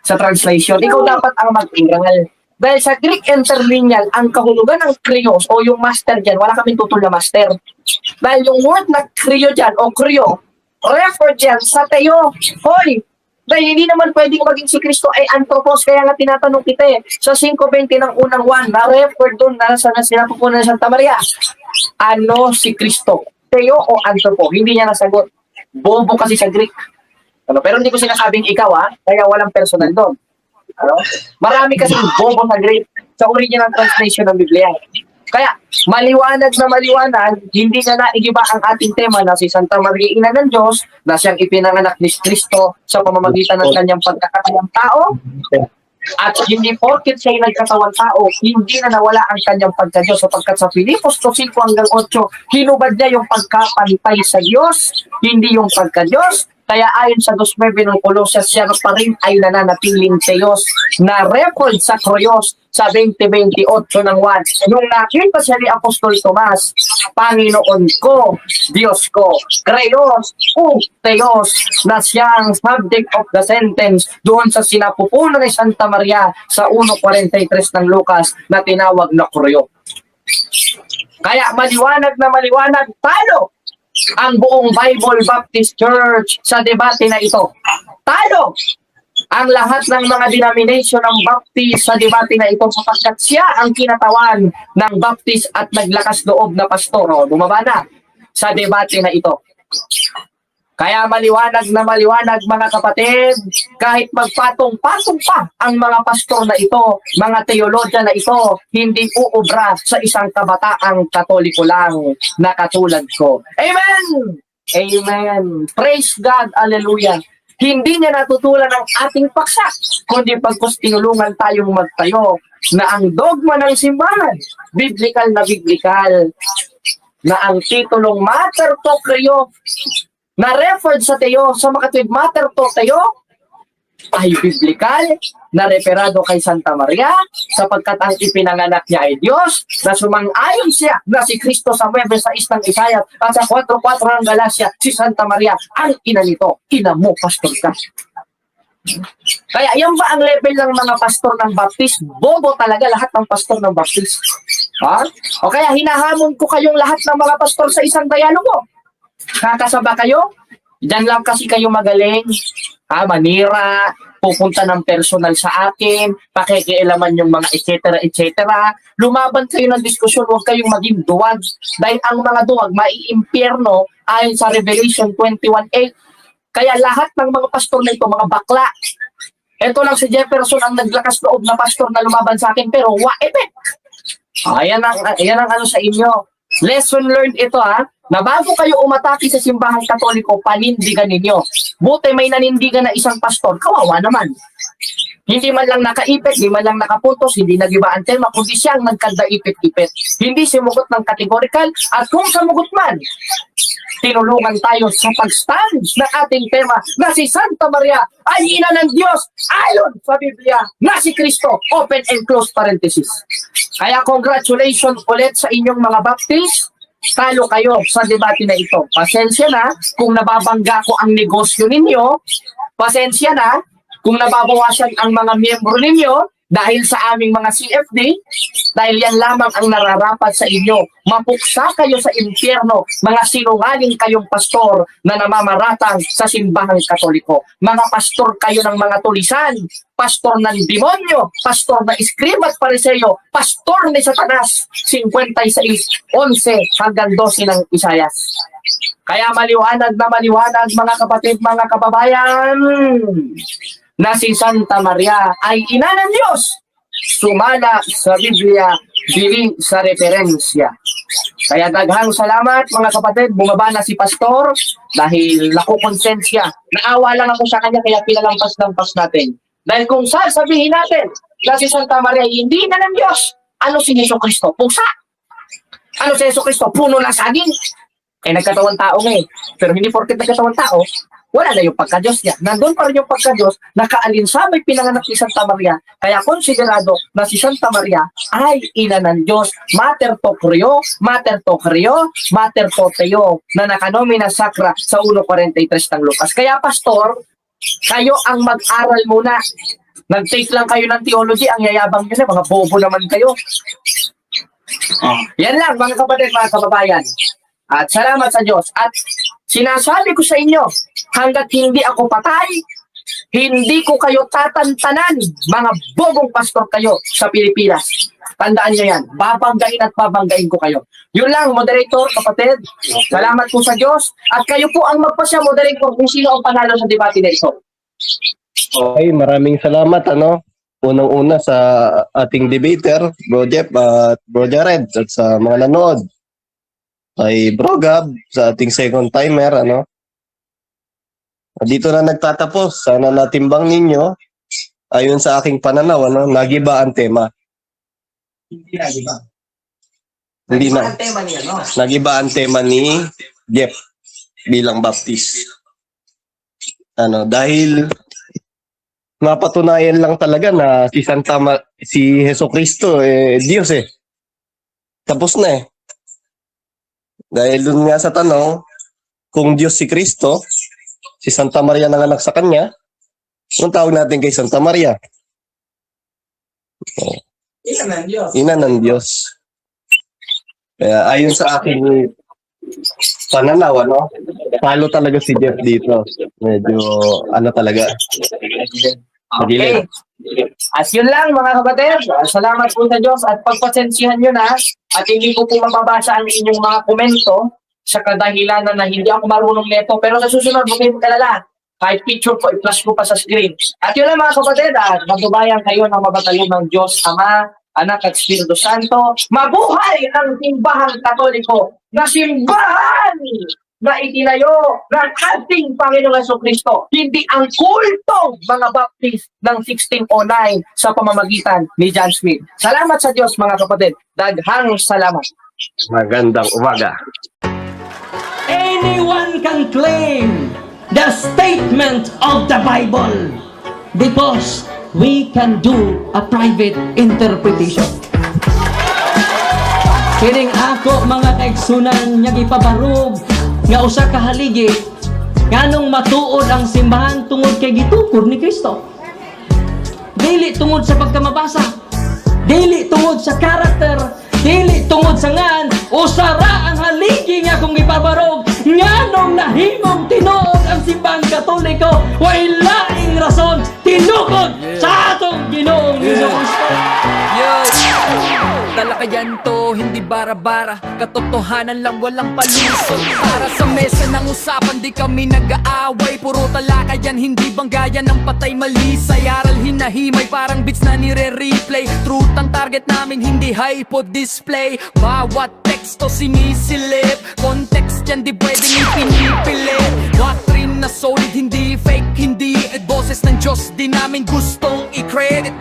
sa translation. Ikaw dapat ang mag-aral. Dahil sa Greek interlineal, ang kahulugan ng krios o yung master dyan, wala kaming tutol na master. Dahil yung word na krio dyan o kryo, refer dyan sa teo. Hoy! Dahil hindi naman pwedeng maging si Kristo ay anthropos, kaya nga tinatanong kita sa 5:20 ng unang 1, na-refer doon na sa sinapupunan ng Santa Maria. Ano si Kristo? Teo o anthropo? Hindi niya nasagot. Bobo kasi sa Greek. Pero hindi ko sinasabing ikaw, kaya walang personal doon. Marami kasi bobo sa Greek sa original translation ng Biblia. Kaya maliwanag na maliwanag, hindi na naigiba ang ating tema na si Santa Maria Ina ng Diyos na siyang ipinanganak ni Kristo sa pamamagitan ng kanyang pagkakatawang tao. At hindi porket siya'y nagkatawang tao, hindi na nawala ang kanyang pagka-Diyos. Sapagkat sa Filipos 2:5-8, hinubad niya yung pagkapantay sa Diyos, hindi yung pagka-Diyos. Kaya ayon sa 2:9 ng Colossus, siya pa rin ay nananatiling Diyos na record sa Kroyos sa 20:28 ng 1. Nung nakita siya ni Apostol Tomas, Panginoon ko, Diyos ko, Kreos, Theos, na siyang subject of the sentence doon sa sinapupunan ni Santa Maria sa 1:43 ng Lucas na tinawag na Kroyo. Kaya maliwanag na maliwanag, talo ang buong Bible Baptist Church sa debate na ito. Talo ang lahat ng mga denomination ng Baptist sa debate na ito sapagkat siya ang kinatawan ng Baptist at naglakas loob na pastor. Bumaba na sa debate na ito. Kaya maliwanag na maliwanag mga kapatid, kahit magpatong-patong pa ang mga pastor na ito, mga teologya na ito, hindi uubra sa isang kabataang Katoliko lang na katulad ko. Amen! Amen! Praise God! Hallelujah! Hindi niya natutulan ang ating paksa, kundi pagkus tinulungan tayong magtayo na ang dogma ng simbahan, biblical, na ang titulong Mater to Creo, na referred sa Teo sa makatwid Mater to Teo, ay biblical, na referado kay Santa Maria, sapagkat ang ipinanganak niya ay Diyos, na sumang-ayon siya na si Kristo sa 9:6 ng Isaiah, at sa 4:4 ng Galacia, si Santa Maria, ang ina nito, ina mo, pastor ka. Kaya yan ba ang level ng mga pastor ng Baptist? Bobo talaga lahat ng pastor ng Baptist. O kaya hinahamon ko kayong lahat ng mga pastor sa isang dialogo. Kakasaba kayo? Diyan lang kasi kayo magaling. Manira, pupunta ng personal sa akin, pakikialaman yung mga etc. Lumaban kayo ng diskusyon, huwag kayong maging duwag. Dahil ang mga duwag, maiimpyerno ayon sa Revelation 21:8. Kaya lahat ng mga pastor na ito, mga bakla. Ito lang si Jefferson ang naglakas loob na pastor na lumaban sa akin, pero effect. Ayan ang ano sa inyo. Lesson learned ito na bago kayo umatake sa simbahang Katoliko, panindigan ninyo. Buti may nanindigan na isang pastor, kawawa naman. Hindi man lang nakaipit, hindi man lang nakapuntos, hindi nagiba ang tema, kundi siyang nagkanda-ipit-ipit. Hindi simugot ng kategorikal, at kung samugot man, tinulungan tayo sa pag-stand ng ating tema na si Santa Maria ay ina ng Diyos ayon sa Biblia na si Kristo, open and close parenthesis. Kaya congratulations ulit sa inyong mga Baptist, talo kayo sa debate na ito. Pasensya na kung nababangga ko ang negosyo ninyo. Pasensya na kung nababawasan ang mga miyembro ninyo dahil sa aming mga CFD, dahil yan lamang ang nararapat sa inyo. Mapuksa kayo sa impyerno, mga sinungaling kayong pastor na namamaratang sa simbahang Katoliko. Mga pastor kayo ng mga tulisan, pastor ng demonyo, pastor na Iskriba at Pariseo, pastor ni Satanas, 56:11 hanggang 12 ng Isayas. Kaya maliwanag na maliwanag mga kapatid, mga kababayan, na si Santa Maria ay ina ng Diyos. Sumala sa Biblia, dili sa referensya. Kaya daghang salamat mga kapatid, bumaba na si Pastor dahil nakukonsensya. Naawa lang ako sa kanya kaya pinalampas-lampas natin. Dahil kung sasabihin natin na si Santa Maria ay hindi na ng Diyos, ano si Jesucristo? Pusa? Ano si Jesucristo? Puno ng saging? Nagkatawang tao nga eh. Pero hindi porket nagkatawang tao, wala na yung pagka-Diyos niya. Nandun pa rin yung pagka-Diyos, nakaalinsamay pinanganak si Santa Maria. Kaya konsiderado na si Santa Maria ay ina ng Diyos. Mater to Creo, Mater to Creo, Mater to Teo, na nakanomina sakra sa 1:43 ng Lucas. Kaya pastor, kayo ang mag-aral muna. Nag-take lang kayo ng theology, ang yayabang nyo na, mga bobo naman kayo. Yan lang mga kapatid, mga kababayan. At salamat sa Diyos. At sinasabi ko sa inyo, hanggat hindi ako patay, hindi ko kayo tatantanan, mga bobong pastor kayo sa Pilipinas. Tandaan nyo yan. Babanggain at babanggain ko kayo. Yun lang, moderator, kapatid. Salamat po sa Diyos. At kayo po ang magpasya, moderator, kung sino ang panalo sa debate na ito. Okay, maraming salamat, unang-una sa ating debater, Bro Jeff at Bro Jared, at sa mga nanood. Kay Bro Gab, sa ating second timer, Dito na nagtatapos. Sana natimbang ninyo, ayon sa aking pananaw, nagiba ang tema. Hindi na, di ba? Hindi na. Ang tema niya, no? Nagiba ang tema ni Jeff bilang Baptist. Dahil napatunayan lang talaga na si Jesucristo Diyos Tapos na Dahil dun nga sa tanong, kung Diyos si Kristo, si Santa Maria nanganak sa kanya, anong tawag natin kay Santa Maria? Ina ng Diyos. Ina ng Diyos. Kaya ayon sa aking pananaw, talo talaga si Jeff dito. Medyo, talaga. Okay. At yun lang mga kapatid. Salamat po sa Diyos at pagpasensihan nyo na at hindi ko po mababasa ang inyong mga komento sa kadahilanan na hindi ako marunong neto. Pero sa susunod, huwag kayong kalala. Kahit picture ko, i-flash ko pa sa screen. At yun lang mga kapatid, at magbabayan kayo ng mabatalyon ng Diyos Ama, Anak at Espiritu Santo. Mabuhay ang simbahang Katoliko na simbahan na itinayo ng ating Panginoong Jesucristo. Hindi ang kultong mga Baptist ng 1609 sa pamamagitan ni John Smith. Salamat sa Diyos mga kapatid. Daghang salamat. Magandang umaga. Anyone can claim the statement of the Bible because we can do a private interpretation. Kining ako mga kaigsunan nga gipabarog nga usa ka haligi nganong matuod ang simbahan tungod kay gitukod ni Kristo. Dili tungod sa pagkamabasa, dili tungod sa karakter, dili tungod sa ngan usara ang haligi nga kung gipabarog nganong nahimong tinuod ang simbahan Katoliko way laing rason tinukod sa atong Ginoong Jesucristo. Talakayan to, hindi bara-bara. Katotohanan lang, walang palusot. Para sa mesa ng usapan, di kami nag-aaway. Puro talakayan, hindi banggayan ng patay malisay. Aral hinahimay, parang beats na nire-replay. Truth ang target namin, hindi hypo display. Bawat teksto sinisilip, context yan di pwedeng ipinipilit. Doctrine na solid, hindi fake, hindi boses ng Diyos, di namin gustong i-credit.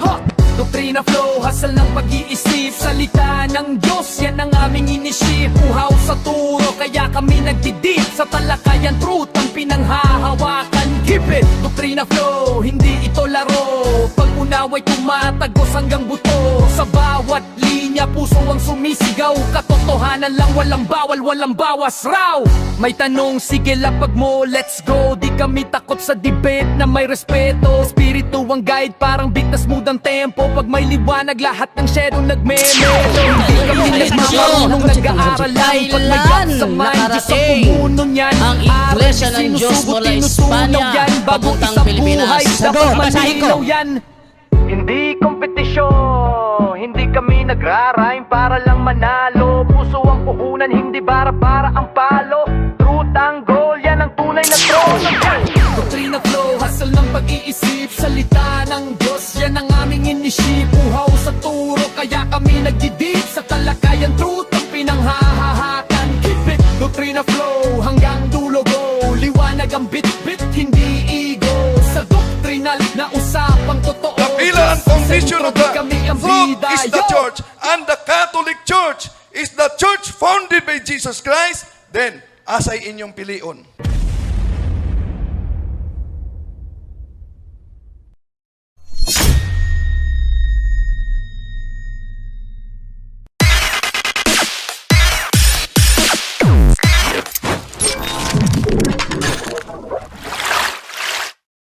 Doktrina flow, hasal ng pag-iisip. Salita ng Diyos, yan ang aming inisip. Uhaw sa turo, kaya kami nagdidip. Sa talakayan, truth ang pinanghahawakan. Keep it! Doktrina flow, hindi ito laro. Pag-unaway tumatagos hanggang buto. Sa bawat linya kaya puso ang sumisigaw. Katotohanan lang, walang bawal, walang bawas raw. May tanong, sige lapag mo, let's go. Di kami takot sa debate na may respeto. Espiritu ang guide, parang beat na smooth ang tempo. Pag may liwanag, lahat ng shadow nagme-melo. Hindi kami nagmamarunong, nag-aaral lang. Pag may gap sa mind, Diyos ang pumuno niyan. Ang Iglesia ng Diyos mula Espanya, Papuntang Pilipinas. Dapat malinaw yan. Hindi kompetisyon, hindi kami nagra-rhyme para lang manalo. Puso ang puhunan, hindi bara-bara ang palo. Truth ang goal, yan ang tunay na trono. Doktrina flow, hustle ng pag-iisip. Salita ng Diyos, yan ang aming inisip. Uhaw sa turo, kaya kami nagdidip. Sa talakayan, truth ang pinanghahahakan. Keep it, doktrina flow, hanggang dulo go. Liwanag ang bit-bit, hindi ego. Sa doktrinal na usapang totoo. The pillar and foundation of the Kami ang truth bida, is the yo! church, and the Catholic Church is the church founded by Jesus Christ. Then, asay inyong pilion.